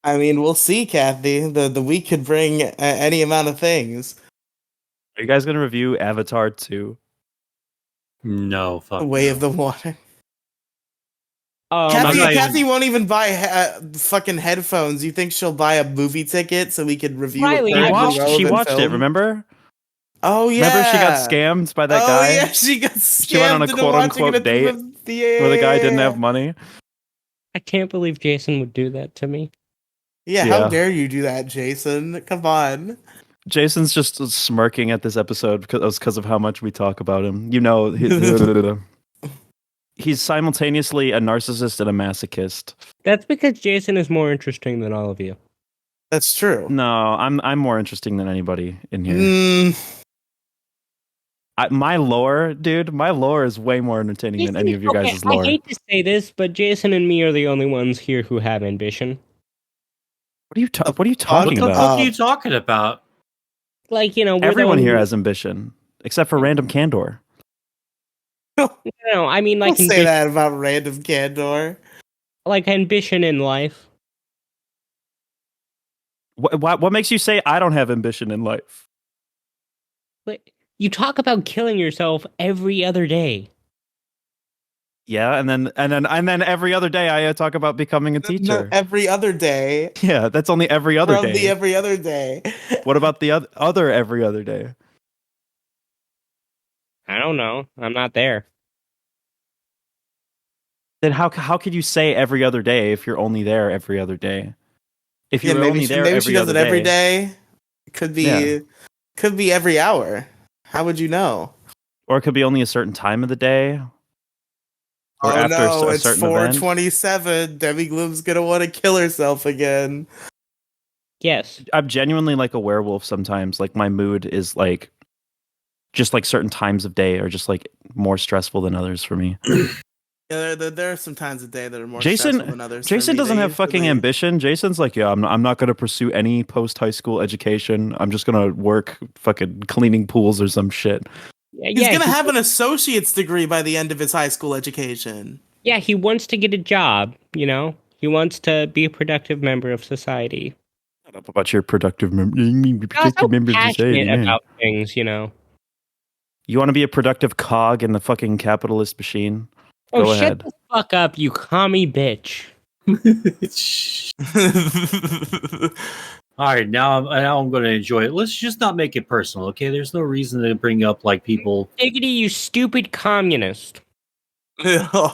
I mean, we'll see, Kathy. The week could bring any amount of things. Are you guys gonna review Avatar 2? No, fuck The Way no. of the Water. Oh I'm my not Kathy even- won't even buy fucking headphones. You think she'll buy a movie ticket so we could review Riley, a She I currently watched. She relevant watched it. film? Remember? Oh yeah. Remember she got scammed by that oh guy. yeah, she got She went on scammed a into quote watching it unquote at date where the guy didn't have money. I can't believe Jason would do that to me. Yeah, how Yeah. dare you do that, Jason? Come on. Jason's just smirking at this episode because of how much we talk about him. You know, he's simultaneously a narcissist and a masochist. That's because Jason is more interesting than all of you. That's true. No, I'm more interesting than anybody in here. Mm, My lore, dude, my lore is way more entertaining than any of your guys' lore. I hate to say this, but Jason and me are the only ones here who have ambition. What are you talking What the about? fuck are you talking about? Like, you know, we're Everyone the only, here has ambition, except for Random Candor. No, I mean, don't like, say that about random candor. like ambition in life. What makes you say I don't have ambition in life? Like, you talk about killing yourself every other day. Yeah, and then every other day I talk about becoming a No, teacher. every other day. Yeah, that's only every other From day. the every other day. What about the other every other day? I don't know. I'm not there. Then how could you say every other day if you're only there every other day? If Yeah, you're only there maybe every she does other it every day, day. It could be every hour. How would you know? or it could be only a certain time of the day, or Oh after no, a it's certain event. 4:27. Debbie Gloom's gonna want to kill herself again. Yes. I'm genuinely like a werewolf sometimes. Like my mood is like just like certain times of day are just like more stressful than others for me. Yeah, there are some times of day that are more stressful than others. for Jason me. doesn't They have fucking usually- ambition. Jason's like, yeah, I'm not gonna pursue any post high school education. I'm just gonna work fucking cleaning pools or some shit. He's gonna have an associate's degree by the end of his high school education. Yeah, he wants to get a job, you know? He wants to be a productive member of society. Shut up about your productive He's also members of society. passionate Man. about things, you know? You want to be a productive cog in the fucking capitalist machine? Oh, Go shut ahead. the fuck up, you commie bitch. All right, now I'm going to enjoy it. Let's just not make it personal, okay? There's no reason to bring up like people. Diggity, you stupid communist.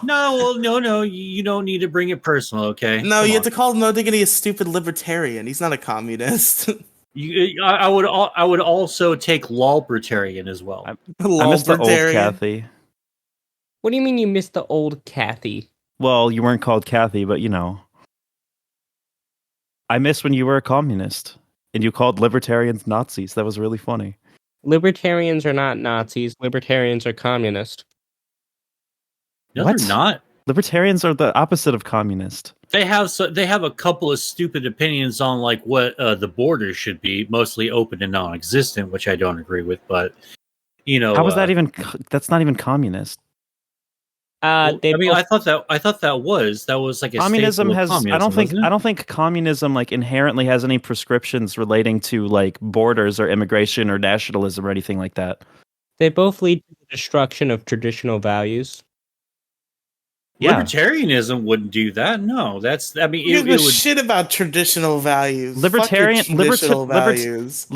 No. You don't need to bring it personal, okay? No, Come you have on. to call No Diggity a stupid libertarian. He's not a communist. I would also take lolbertarian as well. I miss the old Kathy. What do you mean you missed the old Kathy? Well, you weren't called Kathy, but you know. I miss when you were a communist and you called libertarians Nazis. That was really funny. Libertarians are not Nazis. Libertarians are communist. No, What? they're not. Libertarians are the opposite of communist. They have a couple of stupid opinions on like what the borders should be, mostly open and non-existent, which I don't agree with. But you know, How was that even? That's not even communist. I thought that was like a Communism staple of has. communism, I don't think communism like inherently has any prescriptions relating to like borders or immigration or nationalism or anything like that. They both lead to the destruction of traditional values. Yeah. Libertarianism wouldn't do that. No, that's. I mean, You it give a would. shit about traditional values. Libertarianism values.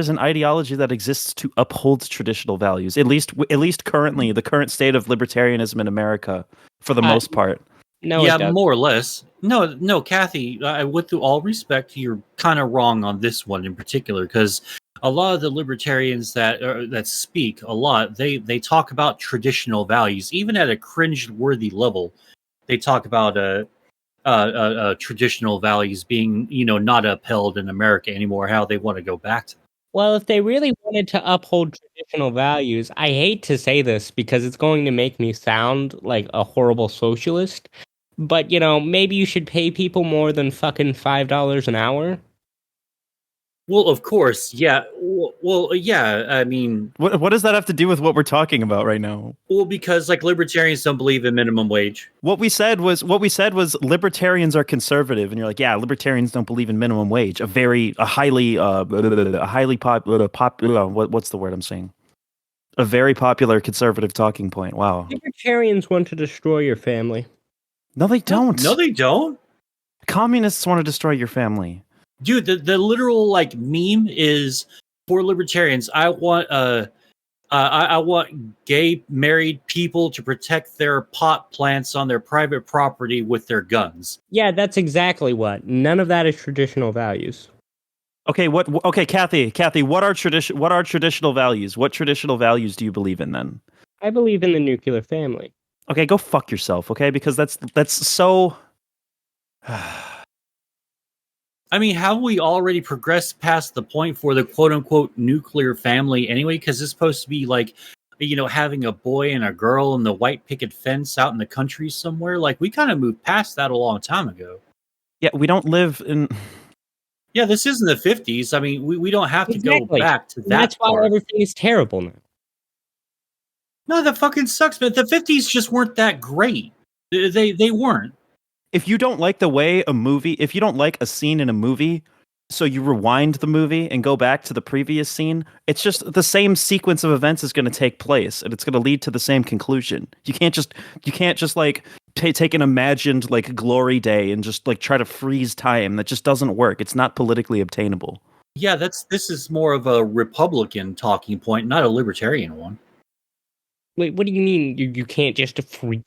is an ideology that exists to uphold traditional values. At least currently, the current state of libertarianism in America, for the most part. No, Yeah, it doesn't. more or less. No, Kathy. With all respect, you're kind of wrong on this one in particular because a lot of the libertarians that speak a lot, they talk about traditional values, even at a cringe-worthy level. They talk about traditional values being, not upheld in America anymore. How they want to go back to. Well, if they really wanted to uphold traditional values, I hate to say this because it's going to make me sound like a horrible socialist, but maybe you should pay people more than fucking $5 an hour. Well, of course, yeah. Well, yeah. I mean, what does that have to do with what we're talking about right now? well, because like libertarians don't believe in minimum wage. What we said was libertarians are conservative, and you're like, yeah, libertarians don't believe in minimum wage. A highly popular what's the word I'm saying? A very popular conservative talking point. Wow. Libertarians want to destroy your family. No, they don't. No, they don't. Communists want to destroy your family. Dude, the literal like meme is for libertarians. I want I want gay married people to protect their pot plants on their private property with their guns. Yeah, that's exactly what. None of that is traditional values. Okay, okay, Kathy, what are traditional values? What traditional values do you believe in then? I believe in the nuclear family. Okay, go fuck yourself, okay? Because that's so I mean, have we already progressed past the point for the quote unquote nuclear family anyway? Because it's supposed to be like, having a boy and a girl and the white picket fence out in the country somewhere. Like, we kind of moved past that a long time ago. Yeah, we don't live in. Yeah, this isn't the 50s. I mean, we don't have to go back to that. That's why everything is terrible now. No, that fucking sucks, man. The 50s just weren't that great. They weren't. If you don't like if you don't like a scene in a movie, so you rewind the movie and go back to the previous scene, it's just the same sequence of events is going to take place, and it's going to lead to the same conclusion. You can't just like take an imagined like glory day and just like try to freeze time. That just doesn't work. It's not politically obtainable. Yeah, this is more of a Republican talking point, not a libertarian one. Wait, what do you mean you can't just freeze?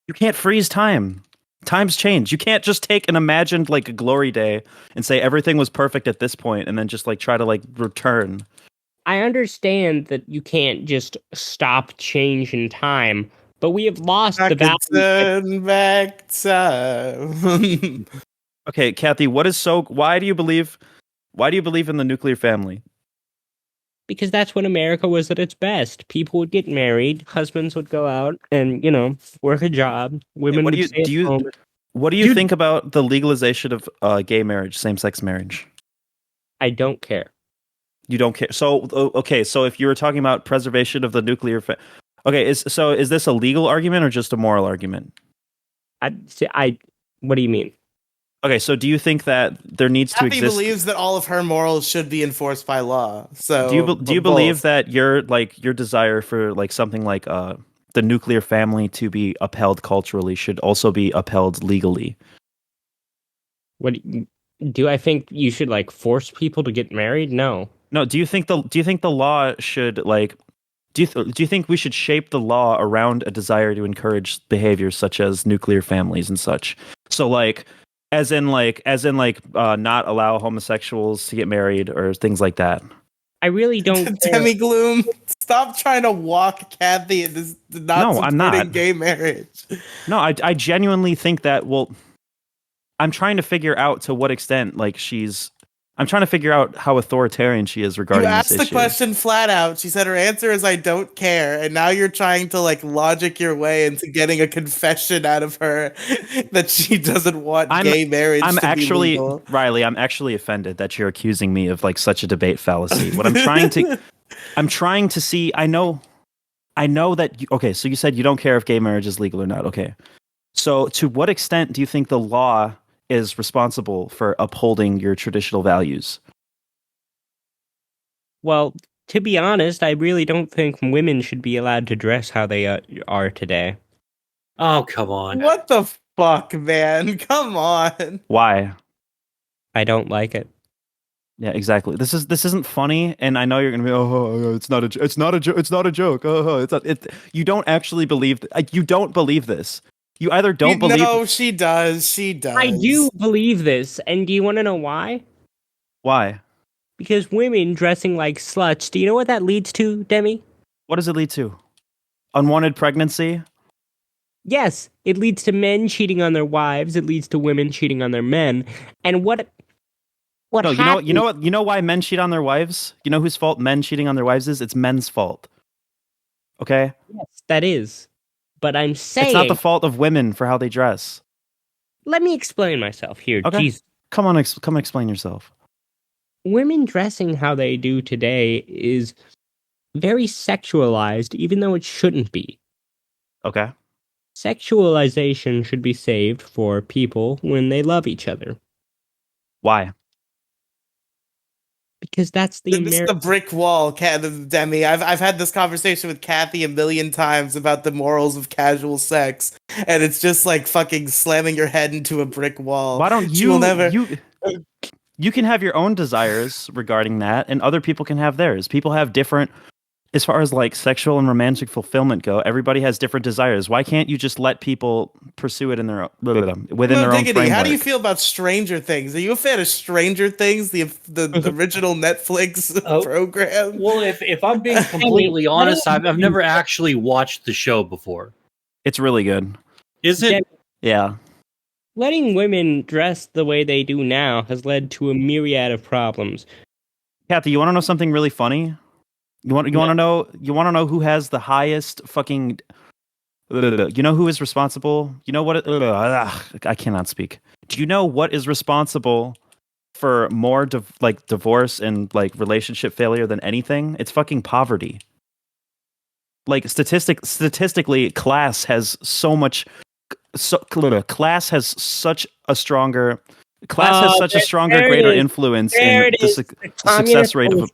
You can't freeze time. Times change. You can't just take an imagined like a glory day and say everything was perfect at this point and then just like try to like return. I understand that you can't just stop change in time, but we have lost the value. Back time. Okay, Kathy, why do you believe in the nuclear family? Because that's when America was at its best. People would get married, husbands would go out and, work a job. Women would stay at home. What do you think about the legalization of gay marriage, same-sex marriage? I don't care. You don't care. So so if you were talking about preservation of the nuclear is this a legal argument or just a moral argument? What do you mean? Okay, so do you think that there needs to exist? Kathy believes that all of her morals should be enforced by law. So do you believe that your desire for like something like the nuclear family to be upheld culturally should also be upheld legally? What do I think you should like force people to get married? No. No, do you think the law should like do you think we should shape the law around a desire to encourage behaviors such as nuclear families and such? So like as in not allow homosexuals to get married or things like that. I really don't care. Demi Gloom, stop trying to walk Kathy into I'm not. gay marriage. No, I genuinely think that, I'm trying to figure out to what extent I'm trying to figure out how authoritarian she is regarding this issue. You asked the question flat out. She said her answer is I don't care. And now you're trying to like logic your way into getting a confession out of her that she doesn't want gay marriage to be legal. Riley, I'm actually offended that you're accusing me of like such a debate fallacy. What I'm trying to see, I know that, so you said you don't care if gay marriage is legal or not. Okay. So to what extent do you think the law is responsible for upholding your traditional values? Well, to be honest, I really don't think women should be allowed to dress how they are today. Oh, come on. What the fuck, man? Come on. Why? I don't like it. Yeah, exactly. This isn't funny, and I know you're gonna be, it's not a joke. You don't actually believe. You don't believe this. You either don't believe. No, she does. She does. I do believe this, and do you want to know why? Why? Because women dressing like sluts. Do you know what that leads to, Demi? What does it lead to? Unwanted pregnancy? Yes, it leads to men cheating on their wives. It leads to women cheating on their men. And what? No, you know what? You know why men cheat on their wives? You know whose fault men cheating on their wives is? It's men's fault. Okay? Yes, that is. But I'm saying it's not the fault of women for how they dress. let me explain myself here. Okay. Jesus. Come on, come explain yourself. Women dressing how they do today is very sexualized, even though it shouldn't be. Okay. Sexualization should be saved for people when they love each other. Why? Because that's the This is the brick wall, Demi. I've had this conversation with Kathy a million times about the morals of casual sex, and it's just like fucking slamming your head into a brick wall. Why don't She'll never. you can have your own desires regarding that, and other people can have theirs. People have different, as far as like sexual and romantic fulfillment go. Everybody has different desires. Why can't you just let people pursue it in their within their own framework? How do you feel about Stranger Things? Are you a fan of Stranger Things, the original Netflix program? Well, if I'm being completely honest, I've never actually watched the show before. It's really good. Is it? Yeah. Letting women dress the way they do now has led to a myriad of problems. Kathy, you want to know something really funny? You want to know who has the highest fucking. You know who is responsible? You know what? I cannot speak. Do you know what is responsible for more divorce and like relationship failure than anything? It's fucking poverty. Like statistically, class has so much. Class has such a stronger. Greater influence in the success rate of.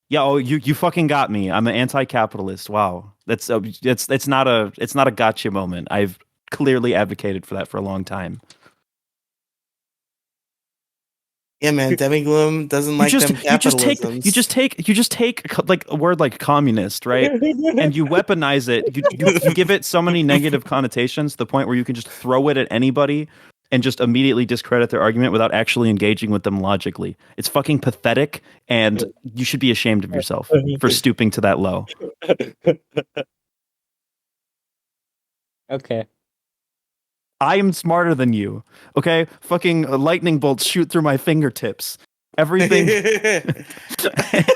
Yeah, oh, you fucking got me. I'm an anti-capitalist. Wow, it's not a gotcha moment. I've clearly advocated for that for a long time. Yeah, man, Demigloom doesn't like them capitalisms. You just take like a word like communist, right? And you weaponize it. You give it so many negative connotations to the point where you can just throw it at anybody and just immediately discredit their argument without actually engaging with them logically. It's fucking pathetic, and you should be ashamed of yourself for stooping to that low. Okay. I am smarter than you. Okay? Fucking lightning bolts shoot through my fingertips. Everything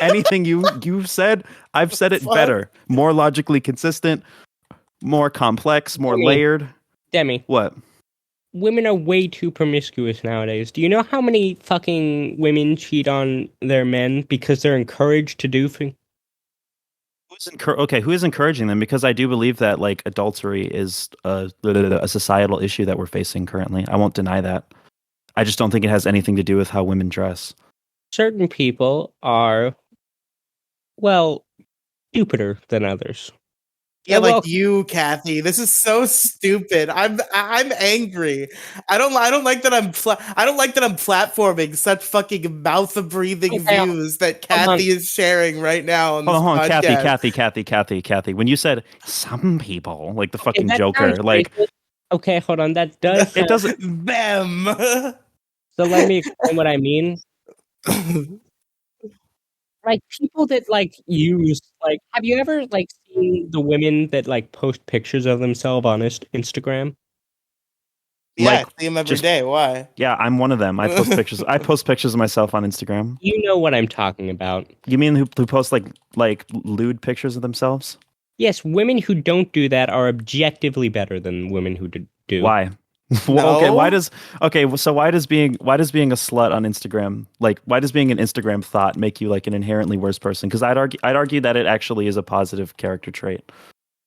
anything you've said, I've said it better. More logically consistent, more complex, more layered. Demi. What? Women are way too promiscuous nowadays. Do you know how many fucking women cheat on their men because they're encouraged to do things? Who is encouraging them? Because I do believe that like adultery is a societal issue that we're facing currently. I won't deny that. I just don't think it has anything to do with how women dress. Certain people are, well, stupider than others. Yeah, like you, Kathy. This is so stupid. I'm angry. I don't like that I'm platforming such fucking mouth breathing views that Kathy is sharing right now on this podcast. Kathy. When you said some people, like the fucking Joker, like okay, hold on. That does. It doesn't. Them. So let me explain what I mean. Like people that like use like, have you ever like seen the women that like post pictures of themselves on Instagram? Yeah, like, I see them every day. Why? Yeah, I'm one of them. I post pictures. I post pictures of myself on Instagram. You know what I'm talking about. You mean who post like lewd pictures of themselves? Yes, women who don't do that are objectively better than women who do. Why? Well, okay, why does being a slut on Instagram, like why does being an Instagram thought make you like an inherently worse person? Because I'd argue that it actually is a positive character trait.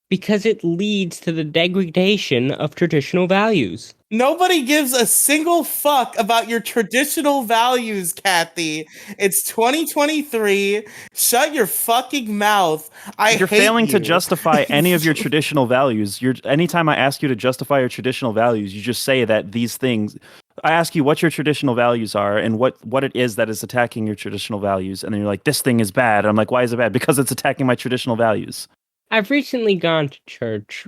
Because it leads to the degradation of traditional values. Nobody gives a single fuck about your traditional values, Kathy. It's 2023. Shut your fucking mouth. You're failing to justify any of your traditional values. Anytime I ask you to justify your traditional values, you just say that these things. I ask you what your traditional values are and what it is that is attacking your traditional values, and then you're like, this thing is bad. And I'm like, why is it bad? Because it's attacking my traditional values. I've recently gone to church.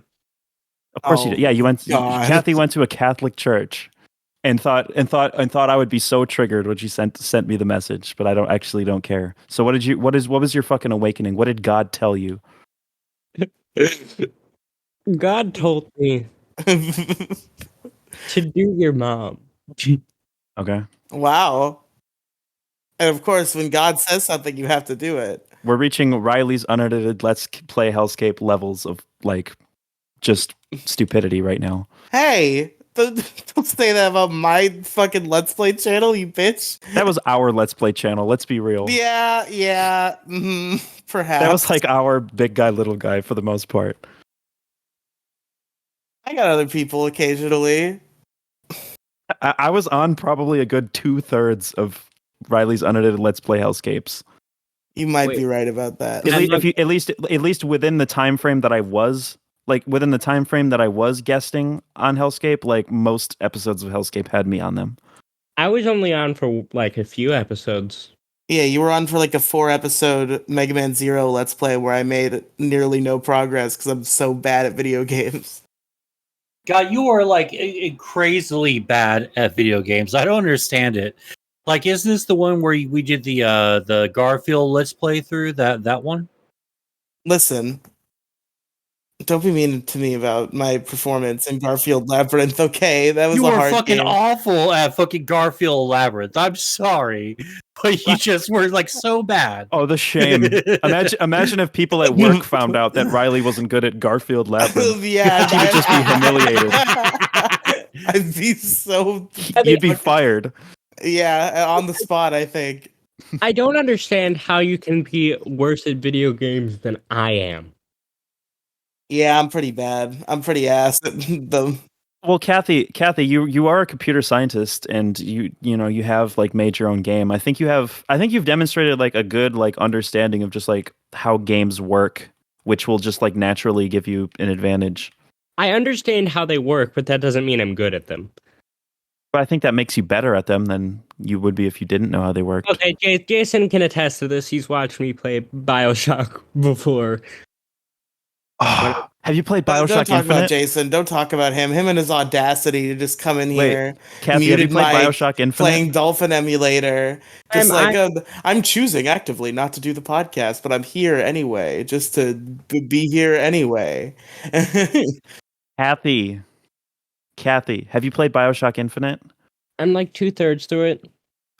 Of course you did. Yeah, you went. Kathy went to a Catholic church, and thought I would be so triggered when she sent me the message. But I don't care. So what was your fucking awakening? What did God tell you? God told me to do your mom. Okay. Wow. And of course, when God says something, you have to do it. We're reaching Riley's unedited Let's Play Hellscape levels of like just stupidity right now. Hey, Don't say that about my fucking Let's Play channel, you bitch. That was our Let's Play channel. Let's be real. Yeah. Perhaps. That was like our big guy, little guy for the most part. I got other people occasionally. I was on probably a good 2/3 of Riley's unedited Let's Play Hellscapes. You might be right about that. At least within the time frame that I was guesting on Hellscape, like most episodes of Hellscape had me on them. I was only on for like a few episodes. Yeah, you were on for like a 4-episode Mega Man Zero Let's Play where I made nearly no progress because I'm so bad at video games. God, you are like crazily bad at video games. I don't understand it. Like, isn't this the one where we did the Garfield Let's Play through that one? Listen, don't be mean to me about my performance in Garfield Labyrinth. Okay, that was you a were hard fucking game. awful at fucking Garfield Labyrinth. I'm sorry, but you just were like so bad. Oh, the shame! Imagine if people at work found out that Riley wasn't good at Garfield Labyrinth. Yeah, you would just be humiliated. I'd be so. You'd be fired. Yeah, on the spot, I think. I don't understand how you can be worse at video games than I am. Yeah, I'm pretty bad. I'm pretty ass at them. Well, Kathy, you are a computer scientist, and you have like made your own game. I think you've demonstrated like a good like understanding of just like how games work, which will just like naturally give you an advantage. I understand how they work, but that doesn't mean I'm good at them. But I think that makes you better at them than you would be if you didn't know how they work. Okay, Jason can attest to this. He's watched me play BioShock before. Oh, have you played BioShock Don't talk Infinite? about Jason. Don't talk about him. Him and his audacity to just come in here. Kathy, have you played BioShock Infinite? Playing Dolphin Emulator. Just I'm choosing actively not to do the podcast, but I'm here anyway, just to be here anyway. Kathy, have you played BioShock Infinite? I'm like 2/3 through it.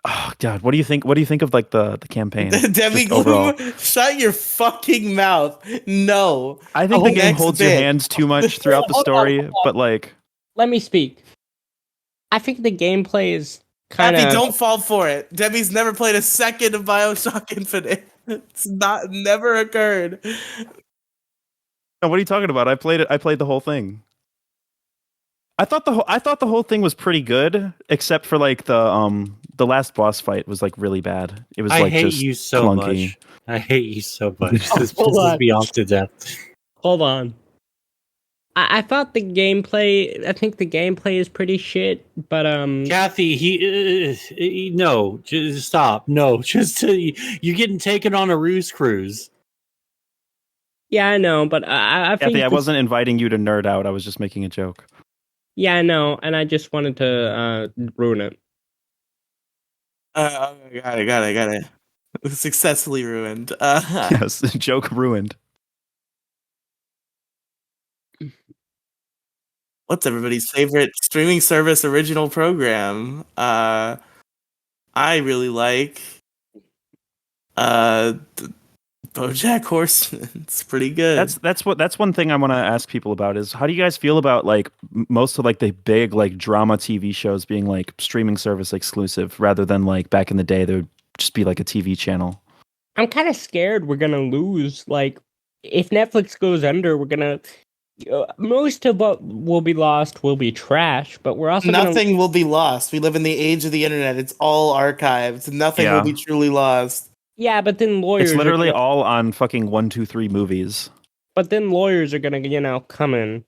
Oh God, what do you think? What do you think of like the campaign? Debbie Gloom, shut your fucking mouth. No, I think the game holds your hands too much throughout the story, but like, let me speak. I think the gameplay is kind of. Don't fall for it. Debbie's never played a second of BioShock Infinite. It's never occurred. No, what are you talking about? I played it. I played the whole thing. I thought the whole thing was pretty good, except for like the last boss fight was like really bad. It was like just you so clunky. much. I hate you so much. This pisses me off to death. Hold on. I thought the gameplay. I think the gameplay is pretty shit, but Kathy, no, just stop. No, just you're getting taken on a ruse cruise. Yeah, I know, but I think Kathy, I wasn't inviting you to nerd out. I was just making a joke. Yeah, I know, and I just wanted to ruin it. Got it. Successfully ruined. Yes, joke ruined. What's everybody's favorite streaming service original program? I really like BoJack Horseman. It's pretty good. That's one thing I want to ask people about is how do you guys feel about like most of like the big like drama TV shows being like streaming service exclusive rather than like back in the day there would just be like a TV channel. I'm kind of scared we're gonna lose. Like, if Netflix goes under, we're gonna most of what will be lost will be trash. But we're also nothing will be lost. We live in the age of the internet. It's all archived. Nothing will be truly lost. Yeah, but then lawyers. It's literally all on fucking 1, 2, 3 movies. But then lawyers are gonna, come in.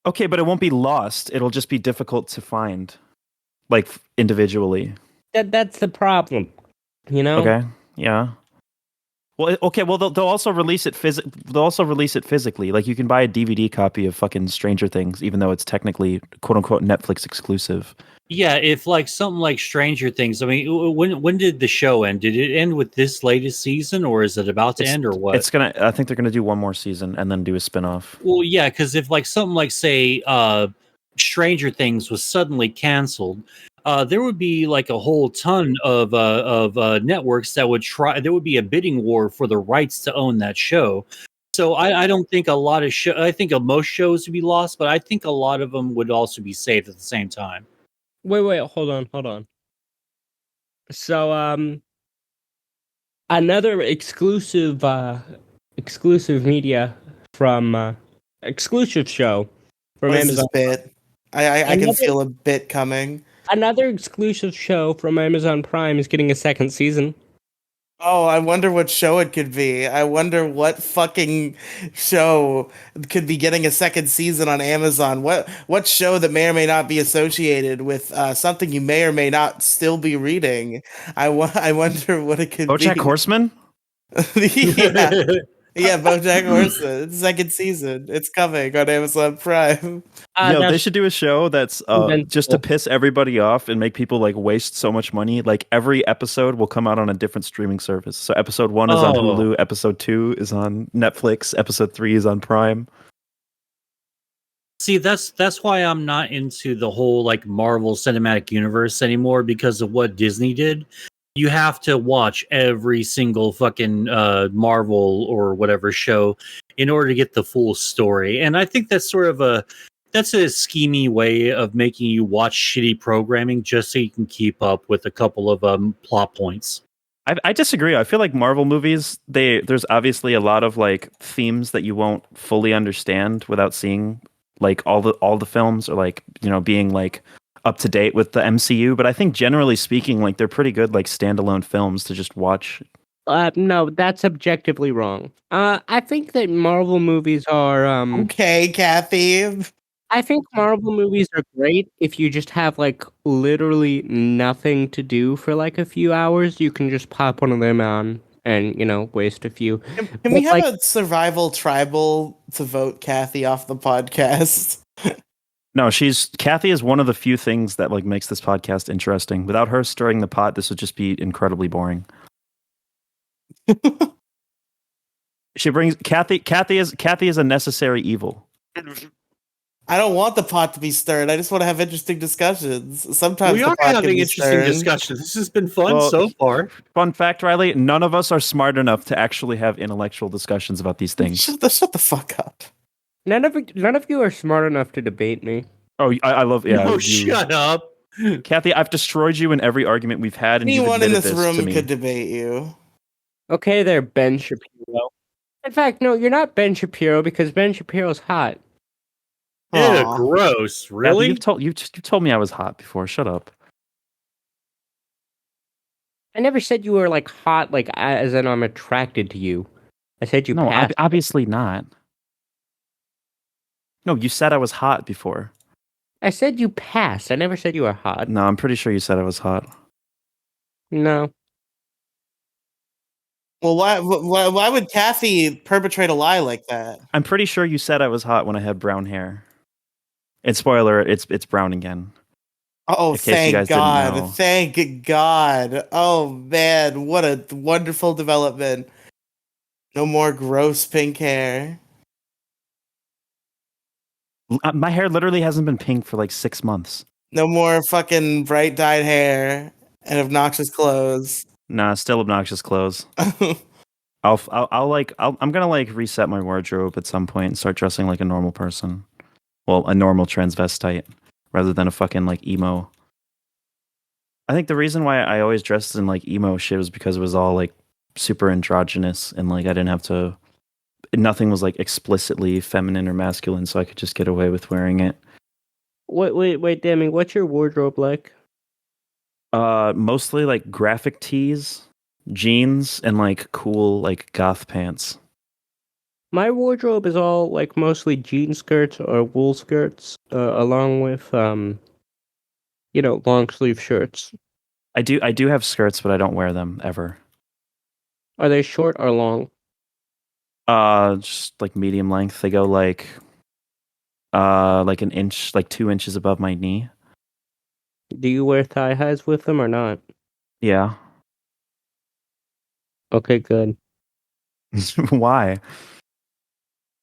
Okay, but it won't be lost. It'll just be difficult to find, like individually. That's the problem, Okay. Yeah. Well, okay. Well, they'll also release it They'll also release it physically. Like you can buy a DVD copy of fucking Stranger Things, even though it's technically "quote unquote" Netflix exclusive. Yeah, if like something like Stranger Things. I mean, when did the show end? Did it end with this latest season, or is it about to end, or what? I think they're gonna do one more season and then do a spinoff. Well, yeah, because if like something like say, Stranger Things was suddenly canceled. There would be like a whole ton of networks that would try. There would be a bidding war for the rights to own that show. So I don't think a lot of I think most shows would be lost, but I think a lot of them would also be saved at the same time. Wait, hold on. So, another exclusive media from exclusive show from What is this Amazon. bit? I can Another feel a bit coming. another exclusive show from Amazon Prime is getting a second season. Oh, I wonder what show it could be. I wonder what fucking show could be getting a second season on Amazon. What show that may or may not be associated with something you may or may not still be reading. I wonder what it could BoJack be. Horseman? Yeah, yeah, BoJack Horseman, second season. It's coming on Amazon Prime. They should do a show that's just to piss everybody off and make people like waste so much money. Like every episode will come out on a different streaming service. So episode 1 is on Hulu, episode 2 is on Netflix, episode 3 is on Prime. See, that's why I'm not into the whole like Marvel Cinematic Universe anymore because of what Disney did. You have to watch every single fucking Marvel or whatever show in order to get the full story. And I think that's sort of a schemy way of making you watch shitty programming just so you can keep up with a couple of plot points. I disagree. I feel like Marvel movies, there's obviously a lot of like themes that you won't fully understand without seeing like all the films or like, being like up to date with the MCU, but I think generally speaking, like they're pretty good like standalone films to just watch. No, that's objectively wrong. I think that Marvel movies are Okay, Kathy. I think Marvel movies are great if you just have like literally nothing to do for like a few hours. You can just pop one of them on and waste a few. Can we have a survival tribal to vote Kathy off the podcast? No, Kathy is one of the few things that like makes this podcast interesting. Without her stirring the pot, this would just be incredibly boring. She brings Kathy is a necessary evil. I don't want the pot to be stirred. I just want to have interesting discussions. Sometimes we are having interesting discussions. This has been fun so far. Fun fact, Riley: none of us are smart enough to actually have intellectual discussions about these things. Shut the fuck up. None of you are smart enough to debate me. Oh, I love. Yeah. No, shut up, Kathy. I've destroyed you in every argument we've had. And anyone in this room could debate you. Okay, there, Ben Shapiro. In fact, no, you're not Ben Shapiro because Ben Shapiro's hot. Ew, gross. Really? Kathy, you told me I was hot before. Shut up. I never said you were like hot, like as in I'm attracted to you. I said you. No, obviously not. No, you said I was hot before. I said you passed. I never said you were hot. No, I'm pretty sure you said I was hot. No. Well, why would Kathy perpetrate a lie like that? I'm pretty sure you said I was hot when I had brown hair. And spoiler, it's brown again. Oh, thank God. Thank God. Oh, man. What a wonderful development. No more gross pink hair. My hair literally hasn't been pink for like 6 months. No more fucking bright dyed hair and obnoxious clothes. Nah, still obnoxious clothes. I'm gonna like reset my wardrobe at some point and start dressing like a normal person. Well, a normal transvestite rather than a fucking like emo. I think the reason why I always dressed in like emo shit was because it was all like super androgynous and like I didn't have to. Nothing was like explicitly feminine or masculine, so I could just get away with wearing it. Wait, Demi, what's your wardrobe like? Mostly like graphic tees, jeans, and like cool like goth pants. My wardrobe is all like mostly jean skirts or wool skirts, along with long sleeve shirts. I do have skirts, but I don't wear them ever. Are they short or long? Just like medium length. They go like an inch, like 2 inches above my knee. Do you wear thigh highs with them or not? Yeah. Okay, good. Why?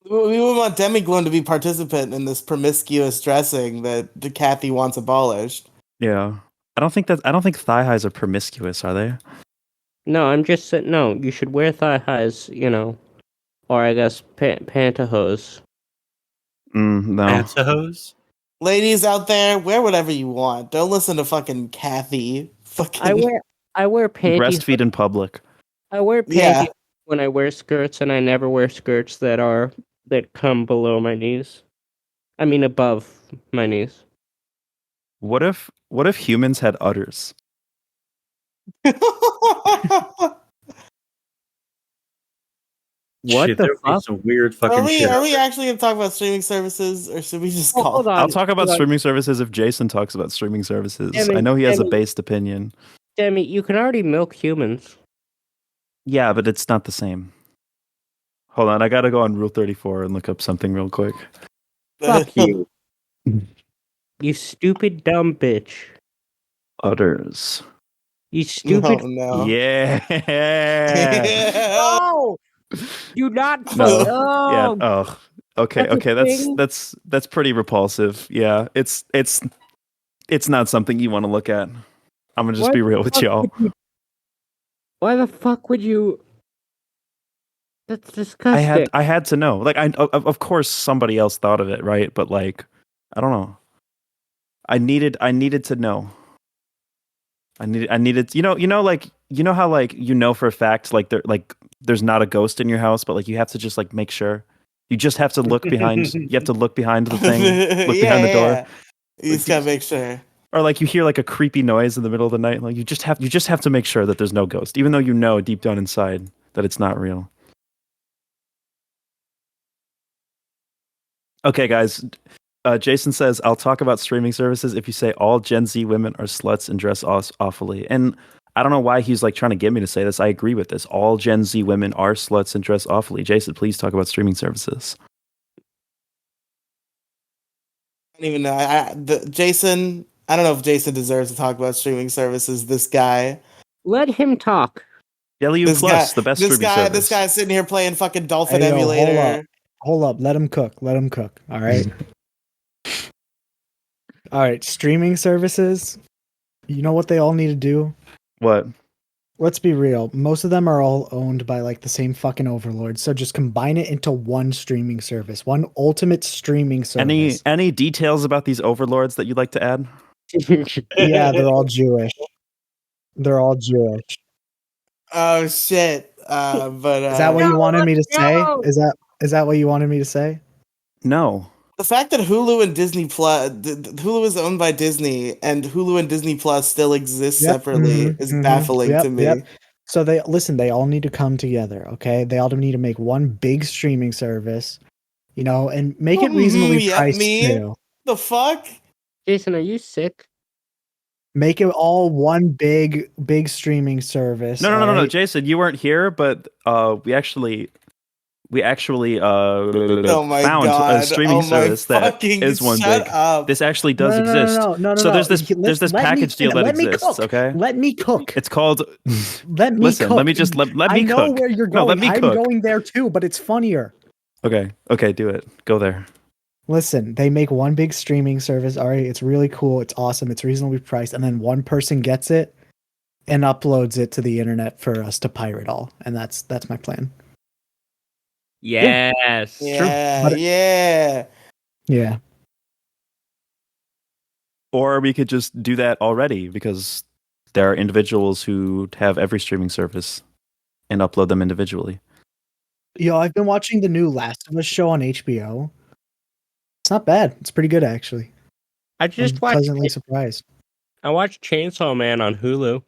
We would want Demigloom to be participant in this promiscuous dressing that Kathy wants abolished. Yeah. I don't think thigh highs are promiscuous, are they? No, I'm just saying, no, you should wear thigh highs, or I guess pantyhose. No. Pantyhose? Ladies out there, wear whatever you want. Don't listen to fucking Kathy. Fucking I wear panties. Breastfeed in public. I wear Yeah. panties when I wear skirts, and I never wear skirts that come below my knees. I mean, above my knees. What if humans had udders? What Shit, the there would be fuck? some weird fucking Are we shit. out there. actually gonna talk about streaming services, or should we just Oh, call? hold on. I'll talk about hold on. streaming services if Jason talks about streaming services. Damn it, I know he has a damn it. based opinion. Damn it, you can already milk humans. Yeah, but it's not the same. Hold on, I gotta go on Rule 34 and look up something real quick. Fuck you. You stupid dumb bitch. Udders. You stupid. No. Yeah. No! Do not. No. Oh, Yeah. Oh. Okay. That's a Okay. thing? That's pretty repulsive. Yeah. It's not something you want to look at. I'm gonna just Why be the real with fuck y'all. would you- Why the fuck would you? That's disgusting. I had to know. Like of course somebody else thought of it, right? But like I don't know. I needed to know. I needed like how like for a fact like there's not a ghost in your house, but like you have to just like make sure. You just have to look behind. You have to look behind the thing. Look behind the door. Yeah. You just gotta make sure. Or like you hear like a creepy noise in the middle of the night. Like you just have to make sure that there's no ghost, even though you know deep down inside that it's not real. Okay, guys. Jason says, I'll talk about streaming services if you say all Gen Z women are sluts and dress awfully. And I don't know why he's like trying to get me to say this. I agree with this. All Gen Z women are sluts and dress awfully. Jason, please talk about streaming services. I don't even know. Jason, I don't know if Jason deserves to talk about streaming services. This guy. Let him talk. DLU Plus, the best streaming service. This guy's sitting here playing fucking Dolphin Hey, yo, Emulator. Hold up. Let him cook. All right. All right. Streaming services. You know what they all need to do? What? Let's be real. Most of them are all owned by like the same fucking overlord. So just combine it into one streaming service, one ultimate streaming service. Any details about these overlords that you'd like to add? Yeah, they're all Jewish. Oh shit! But Is that what you wanted me to say? No! Is that what you wanted me to say? No. the fact that Hulu and Disney Plus, Hulu is owned by Disney, and Hulu and Disney Plus still exist separately is baffling to me. Yep. So they all need to come together, okay? They all need to make one big streaming service, and make it reasonably priced too. The fuck? Jason, are you sick? Make it all one big streaming service. No, right? Jason, you weren't here, but we actually Oh my found God. a streaming service that is one big. Up. This actually does exist. No. So there's this package deal that exists. Okay, let me cook. it's called. Let me Listen, cook. let me just let me I cook. know where you're going. No, let me I'm cook. going there too, but it's funnier. Okay, do it. Go there. Listen, they make one big streaming service. All right, it's really cool. It's awesome. It's reasonably priced, and then one person gets it and uploads it to the internet for us to pirate all. And that's my plan. Yes. Yeah, But- yeah. Yeah. Or we could just do that already because there are individuals who have every streaming service and upload them individually. Yo, I've been watching the new Last of Us show on HBO. It's not bad. It's pretty good actually. I I'm just watched. pleasantly surprised. I watched Chainsaw Man on Hulu.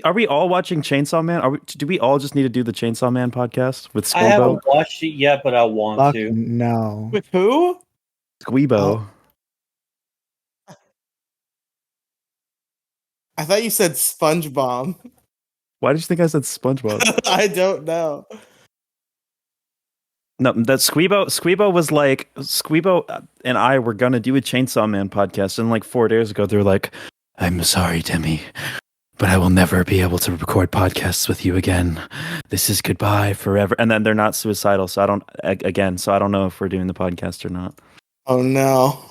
Are we all watching Chainsaw Man? Do we all just need to do the Chainsaw Man podcast with I Squeebo? haven't watched it yet, but I want Fuck to. no. With who? Squeebo. I thought you said SpongeBob. Why did you think I said SpongeBob? I don't know. No, that Squeebo was like Squeebo and I were gonna do a Chainsaw Man podcast, and like 4 days ago they were like, "I'm sorry, Demi, but I will never be able to record podcasts with you again. This is goodbye forever." And then they're not suicidal, so I don't know if we're doing the podcast or not. Oh no.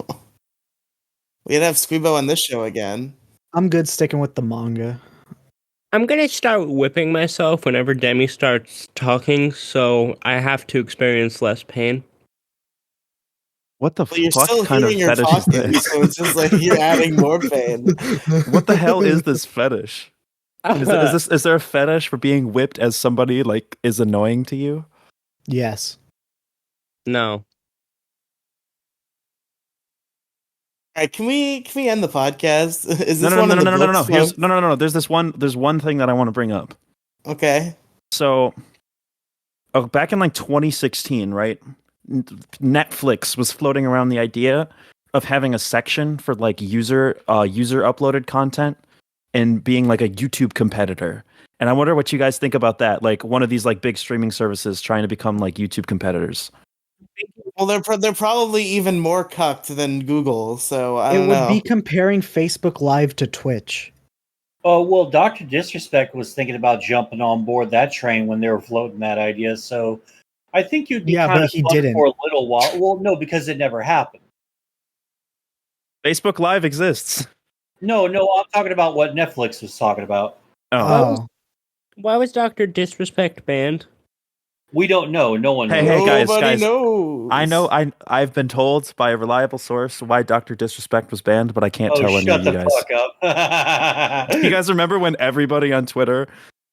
We gotta have Squeebo on this show again. I'm good sticking with the manga. I'm gonna start whipping myself whenever Demi starts talking, so I have to experience less pain. What the Well, you're fuck still kind of hearing her fetish is talking, this? so it's just like you're adding more pain. What the hell is this fetish? Is there a fetish for being whipped as somebody like is annoying to you? Yes. No. All right, can we end the podcast? Is No, this no, one no, of no, the no, no, no, books? no. Here's folks? no. There's one thing that I want to bring up. Okay. So, back in like 2016, right? Netflix was floating around the idea of having a section for like user uploaded content and being like a YouTube competitor. And I wonder what you guys think about that. Like one of these like big streaming services trying to become like YouTube competitors. Well, they're probably even more cucked than Google, so I It don't would know. be comparing Facebook Live to Twitch. Oh, well, Dr. Disrespect was thinking about jumping on board that train when they were floating that idea. So I think you'd be Yeah, kind but of he fucked didn't. for a little while. Well, no, because it never happened. Facebook Live exists. No, I'm talking about what Netflix was talking about. Oh. Why was Dr. Disrespect banned? We don't know. No one knows. Hey, guys, Nobody guys. knows. I know I've been told by a reliable source why Dr. Disrespect was banned, but I can't Oh, tell any of shut you the guys. fuck up. You guys remember when everybody on Twitter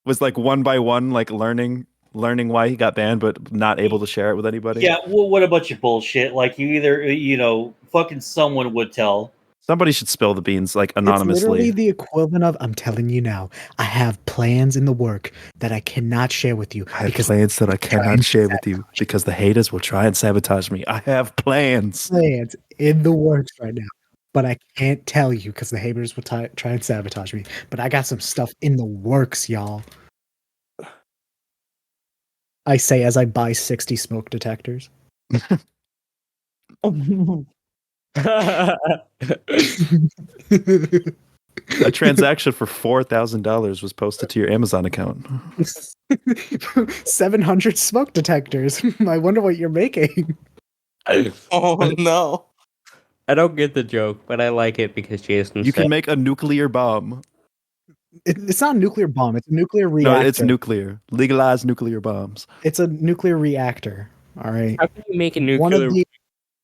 was like one by one like learning why he got banned but not able to share it with anybody? Yeah, well, what a bunch of bullshit. Like, you either, fucking someone would tell. Somebody should spill the beans like It's anonymously. literally the equivalent of, I'm telling you now, I have plans in the work that I cannot share with you. I have plans that I cannot share with you because the haters will try and sabotage me. I have plans. Plans in the works right now, but I can't tell you because the haters will try and sabotage me. But I got some stuff in the works, y'all. I say as I buy 60 smoke detectors. A transaction for $4,000 was posted to your Amazon account. 700 smoke detectors. I wonder what you're making. Oh no. I don't get the joke, but I like it because Jason You said can make a nuclear bomb. It's not a nuclear bomb. It's a nuclear No, reactor. it's nuclear. Legalize nuclear bombs. It's a nuclear reactor. All right. how can you make a nuclear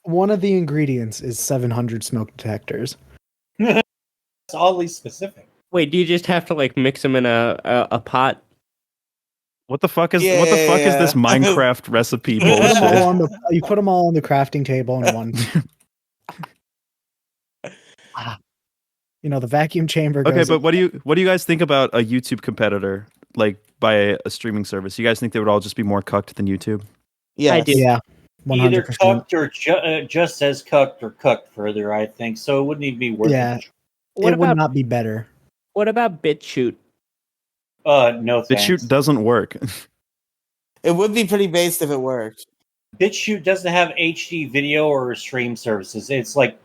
One of the ingredients is 700 smoke detectors. It's oddly specific. Wait, do you just have to like mix them in a pot? What the fuck is Yeah, what the fuck is yeah. this Minecraft recipe You put 'em all bullshit? on you put them all on the crafting table in one. You know, the vacuum chamber goes. Okay, but what do you guys think about a YouTube competitor like by a streaming service? You guys think they would all just be more cucked than YouTube? Yes. I do. Yeah, Either 100%. cucked or just as cucked or cucked further, I think. So it wouldn't even be worth Yeah. it. What It would about not be better. BitChute? No thanks. BitChute doesn't work. It would be pretty based if it worked. BitChute doesn't have HD video or stream services. It's like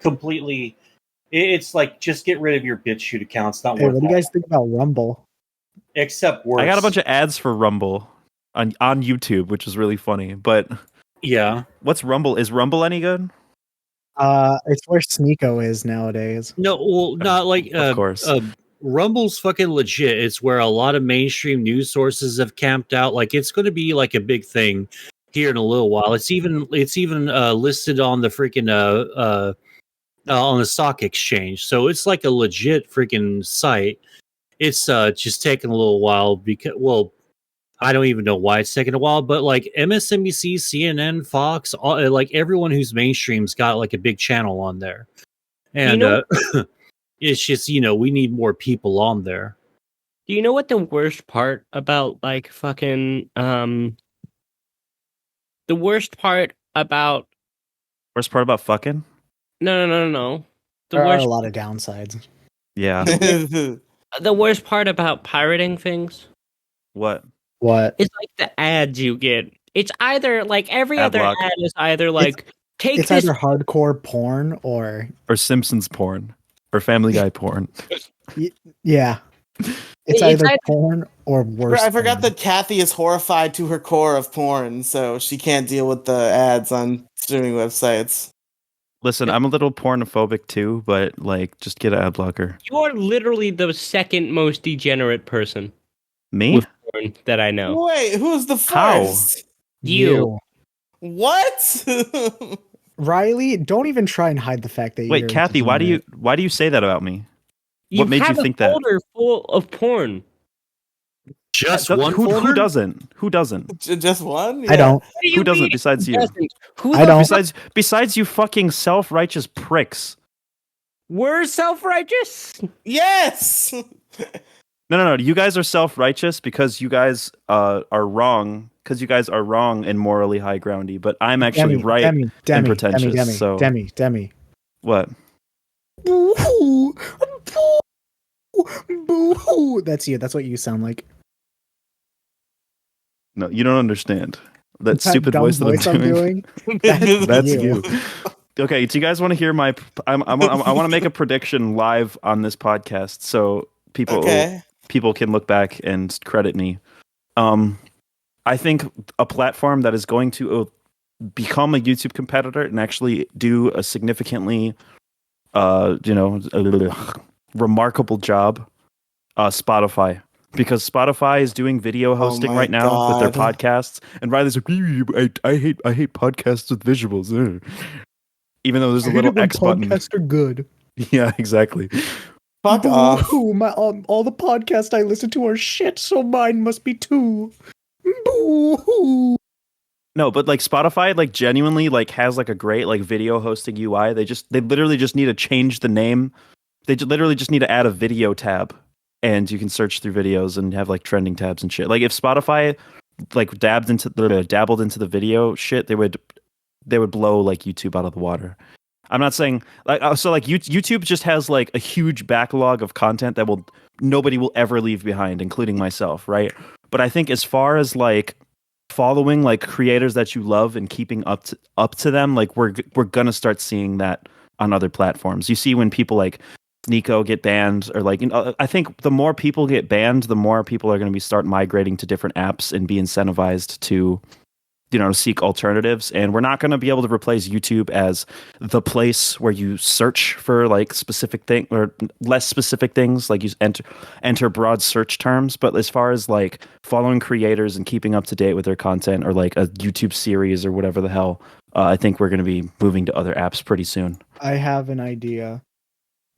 completely. It's like just get rid of your BitChute account. It's not Hey, worth what do you it. guys think about Rumble? Except worse. I got a bunch of ads for Rumble on YouTube, which is really funny. But Yeah. what's Rumble? Is Rumble any good? It's where Sneeko is nowadays. No, well, not like Of course. Rumble's fucking legit. It's where a lot of mainstream news sources have camped out. Like it's going to be like a big thing here in a little while. It's even listed on the freaking on the stock exchange. So it's like a legit freaking site. It's just taking a little while because I don't even know why it's taking a while, but like MSNBC, CNN, Fox, like everyone who's mainstream's got like a big channel on there. And it's just, we need more people on there. Do you know what the worst part about like fucking the worst part about Worst part about fucking? no. The There are a worst lot of downsides. Yeah. the worst part about pirating things What? What? is like the ads you get. It's either like every Ad other block. ad is either like take It's this either hardcore porn or Or Simpsons porn. Or Family Guy porn. yeah. It's It's either either- porn or worse. I forgot porn. that Kathy is horrified to her core of porn, so she can't deal with the ads on streaming websites. Listen, I'm a little pornophobic too, but like, just get an ad blocker. You are literally the second most degenerate person Me? with porn that I know. Wait, who's the How? first? You. What? Riley, don't even try and hide the fact that Wait, you're Kathy, why do degenerate. you say that about me? You What made you have think a that? folder full of porn. Just Who one folder? who doesn't? Who doesn't? Just one? I don't. What do you Who doesn't mean besides it you? doesn't? Who I the don't. fuck- Besides you fucking self-righteous pricks. We're self-righteous? Yes. No. You guys are self-righteous because you guys are wrong. Because you guys are wrong and morally high groundy, but I'm actually right and pretentious. Demi. What? Boo-hoo. Boo-hoo. That's you. That's what you sound like. No, you don't understand. That stupid dumb voice that I'm doing. That's you. Okay, do you guys want to hear my? I want to make a prediction live on this podcast, so people can look back and credit me. I think a platform that is going to become a YouTube competitor and actually do a significantly, remarkable job, Spotify. Because Spotify is doing video hosting right now with their podcasts, and Riley's like, I hate podcasts with visuals. Even though there's a little X button. Podcasts are good. Yeah, exactly. Fuck off. All the podcasts I listen to are shit, so mine must be too. Boo-hoo. No, but like Spotify, like genuinely, like has like a great like video hosting UI. They literally just need to change the name. They literally just need to add a video tab, and you can search through videos and have like trending tabs and shit. Like if Spotify like dabbled into the video shit, they would blow like YouTube out of the water. I'm not saying like YouTube just has like a huge backlog of content that nobody will ever leave behind, including myself, right? But I think as far as like following like creators that you love and keeping up to them, like we're gonna start seeing that on other platforms. You see when people like Nico get banned, or like, I think the more people get banned, the more people are going to start migrating to different apps and be incentivized to seek alternatives. And we're not going to be able to replace YouTube as the place where you search for like specific thing or less specific things, like you enter broad search terms. But as far as like following creators and keeping up to date with their content, or like a YouTube series or whatever the hell, I think we're going to be moving to other apps pretty soon. I have an idea.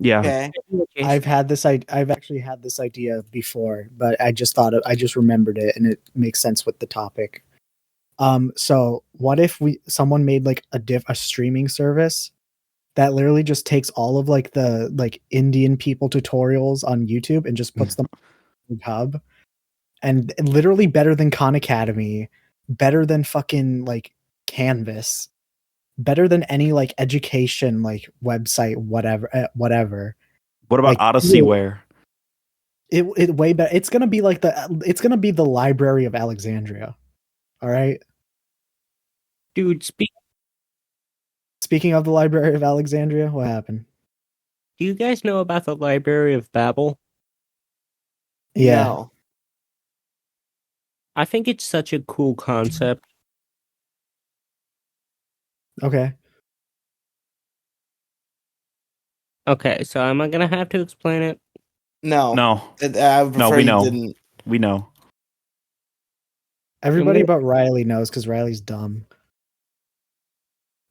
Yeah. Okay. I've actually had this idea before, but I just remembered it, and it makes sense with the topic. So what if someone made like a streaming service that literally just takes all of like the like Indian people tutorials on YouTube and just puts them on GitHub, and literally better than Khan Academy, better than fucking like Canvas, better than any like education like website, whatever. What about Like, Odysseyware? It way better. It's gonna be the Library of Alexandria. All right. Dude, Speaking of the Library of Alexandria, what happened? do you guys know about the Library of Babel? Yeah. No. I think it's such a cool concept. Okay. Okay, so am I gonna have to explain it? No. No. I would prefer we you know. didn't. We know. Everybody but Riley knows because Riley's dumb.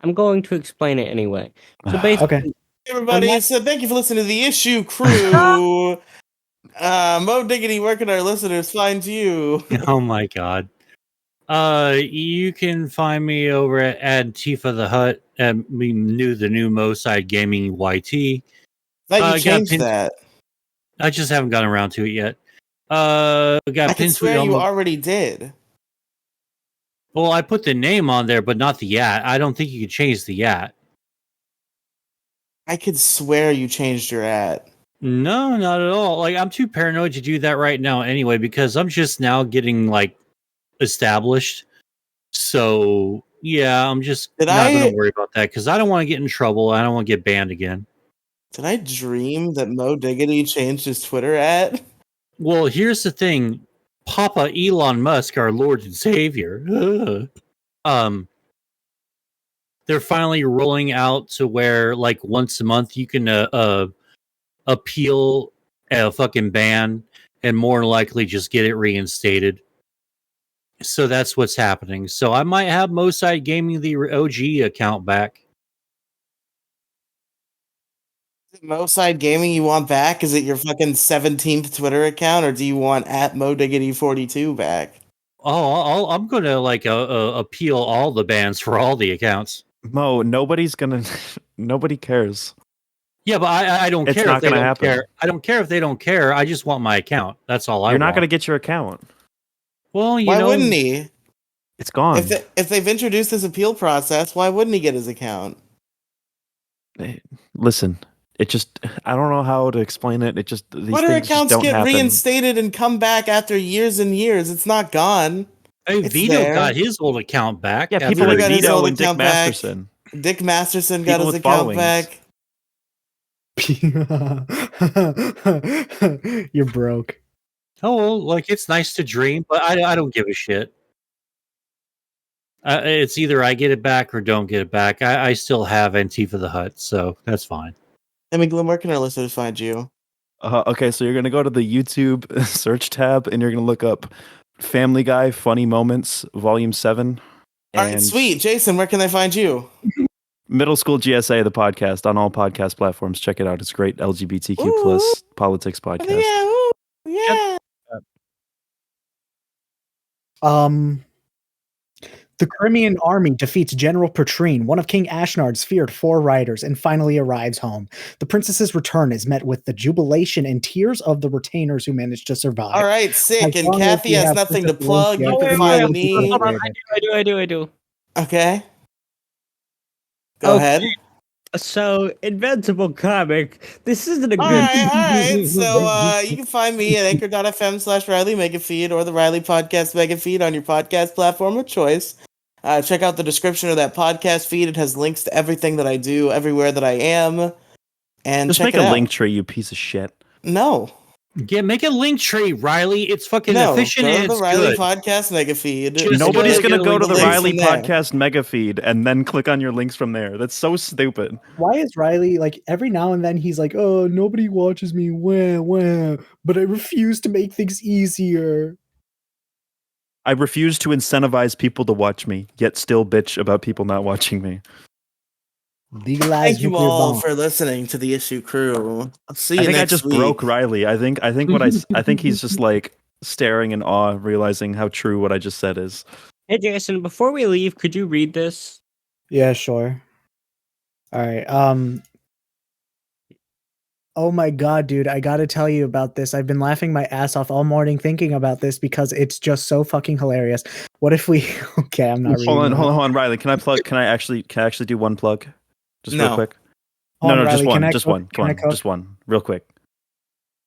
I'm going to explain it anyway. So basically, Okay. Hey everybody, so thank you for listening to the Issue Crew. Mo Diggity, where can our listeners find you? Oh my god. You can find me over at Antifa the Hut at the new Mo Side Gaming YT. Thought you changed that. I just haven't gotten around to it yet. Got I can swear you already did. Well, I put the name on there, but not the @ I don't think you could change the @ I could swear you changed your @ No, not at all. Like, I'm too paranoid to do that right now anyway, because I'm just now getting like established. So yeah, I'm just not going to worry about that because I don't want to get in trouble. I don't want to get banned again. Did I dream that Mo Diggity changed his Twitter @ Well, here's the thing. Papa Elon Musk, our Lord and Savior. they're finally rolling out to where like once a month you can appeal a fucking ban and more likely just get it reinstated. So that's what's happening. So I might have Moside Gaming the OG account back. Is it Moside Gaming you want back? Is it your fucking 17th Twitter account, or do you want at MoDiggity42 back? Oh, I'm gonna like appeal all the bans for all the accounts. Mo, nobody's gonna. Nobody cares. Yeah, but I don't It's care not if they gonna don't happen. care. I don't care if they don't care. I just want my account. That's all I You're want. not gonna get your account. Well, you Why know, wouldn't he? It's gone. If they've introduced this appeal process, why wouldn't he get his account? Listen, it just. I don't know how to explain it. It just these Twitter things just accounts don't get happen. reinstated and come back after years and years. It's not gone. Hey, It's Vito there. got his old account back. Yeah, after people Vito like got his Vito old and Dick account back. Masterson. Dick Masterson got People his with account followings. back. You're broke. Oh, well, like it's nice to dream, but I don't give a shit. It's either I get it back or don't get it back. I still have Antifa the Hut, so that's fine. I mean, Glenn, where can our listeners find you? Okay, so you're gonna go to the YouTube search tab and you're gonna look up Family Guy Funny Moments Volume 7. All right, sweet. Jason, where can they find you? Middle School GSA, the podcast on all podcast platforms. Check it out. It's great LGBTQ Ooh. plus politics podcast. Yeah, ooh, yeah. The Crimean army defeats General Petrine, one of King Ashnard's feared four riders, and finally arrives home. The princess's return is met with the jubilation and tears of the retainers who managed to survive. All right, sick. As And long as Kathy we has have nothing to Princess plug. You Valencia, can we find will me. be Hold on, greater. I do. Okay. Go Okay. ahead. So, Invincible Comic, this isn't a All good... right. So you can find me at anchor.fm/Riley Megafeed or the Riley Podcast Megafeed on your podcast platform of choice. Check out the description of that podcast feed. It has links to everything that I do, everywhere that I am. And Just check make it a out. link tree, you piece of shit. No. Yeah, make a link tree, Riley. It's fucking No. efficient Go and to the it's Riley good. Podcast Megafeed. Just Nobody's go gonna get a go to link the to links Riley from there. Podcast mega feed and then click on your links from there. That's so stupid. Why is Riley like every now and then he's like, oh, nobody watches me, wah, but I refuse to make things easier. I refuse to incentivize people to watch me, yet still bitch about people not watching me. Legalize Thank you nuclear all bomb. for listening to the issue crew. I'll see I you think I next just week. broke Riley. I think I think he's just like staring in awe, realizing how true what I just said is. Hey, Jason, before we leave, could you read this? Yeah, sure. All right. Oh my god, dude, I gotta tell you about this. I've been laughing my ass off all morning thinking about this because it's just so fucking hilarious. What if we okay, I'm not reading. Hold that. on, Riley. Can I actually do one plug? Just real No. quick. Hold on, No, Riley, just one. can I Just cook? one. Can I Come on, cook? just one. Real quick.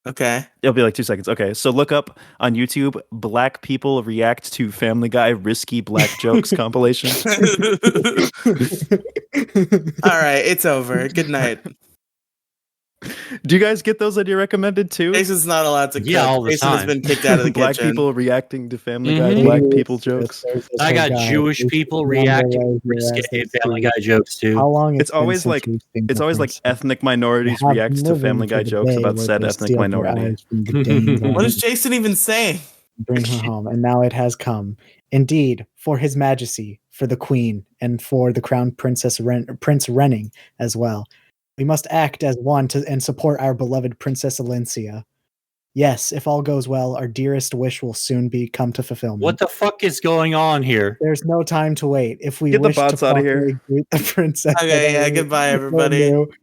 Okay. It'll be like 2 seconds. Okay, so look up on YouTube Black People React to Family Guy Risky Black Jokes compilation. All right, it's over. Good night. Do you guys get those that you recommended too? Jason's not allowed to cook. Yeah, all the Jason has time. been kicked out of the Black kitchen. people reacting to Family Guy Mhm. Black people jokes. I got Jewish people reacting to risque Family Guy jokes too. How long It's always like ethnic minorities reacts to Family Guy jokes about said ethnic minority. What is Jason even saying? Bring her home, and now it has come. Indeed, for His Majesty, for the Queen, and for the Crown Prince Renning as well. We must act as one and support our beloved Princess Alencia. Yes, if all goes well, our dearest wish will soon come to fulfillment. What the fuck is going on here? There's no time to wait. If we Get the wish bots to outta here. properly greet the princess, Okay, yeah, goodbye, everybody.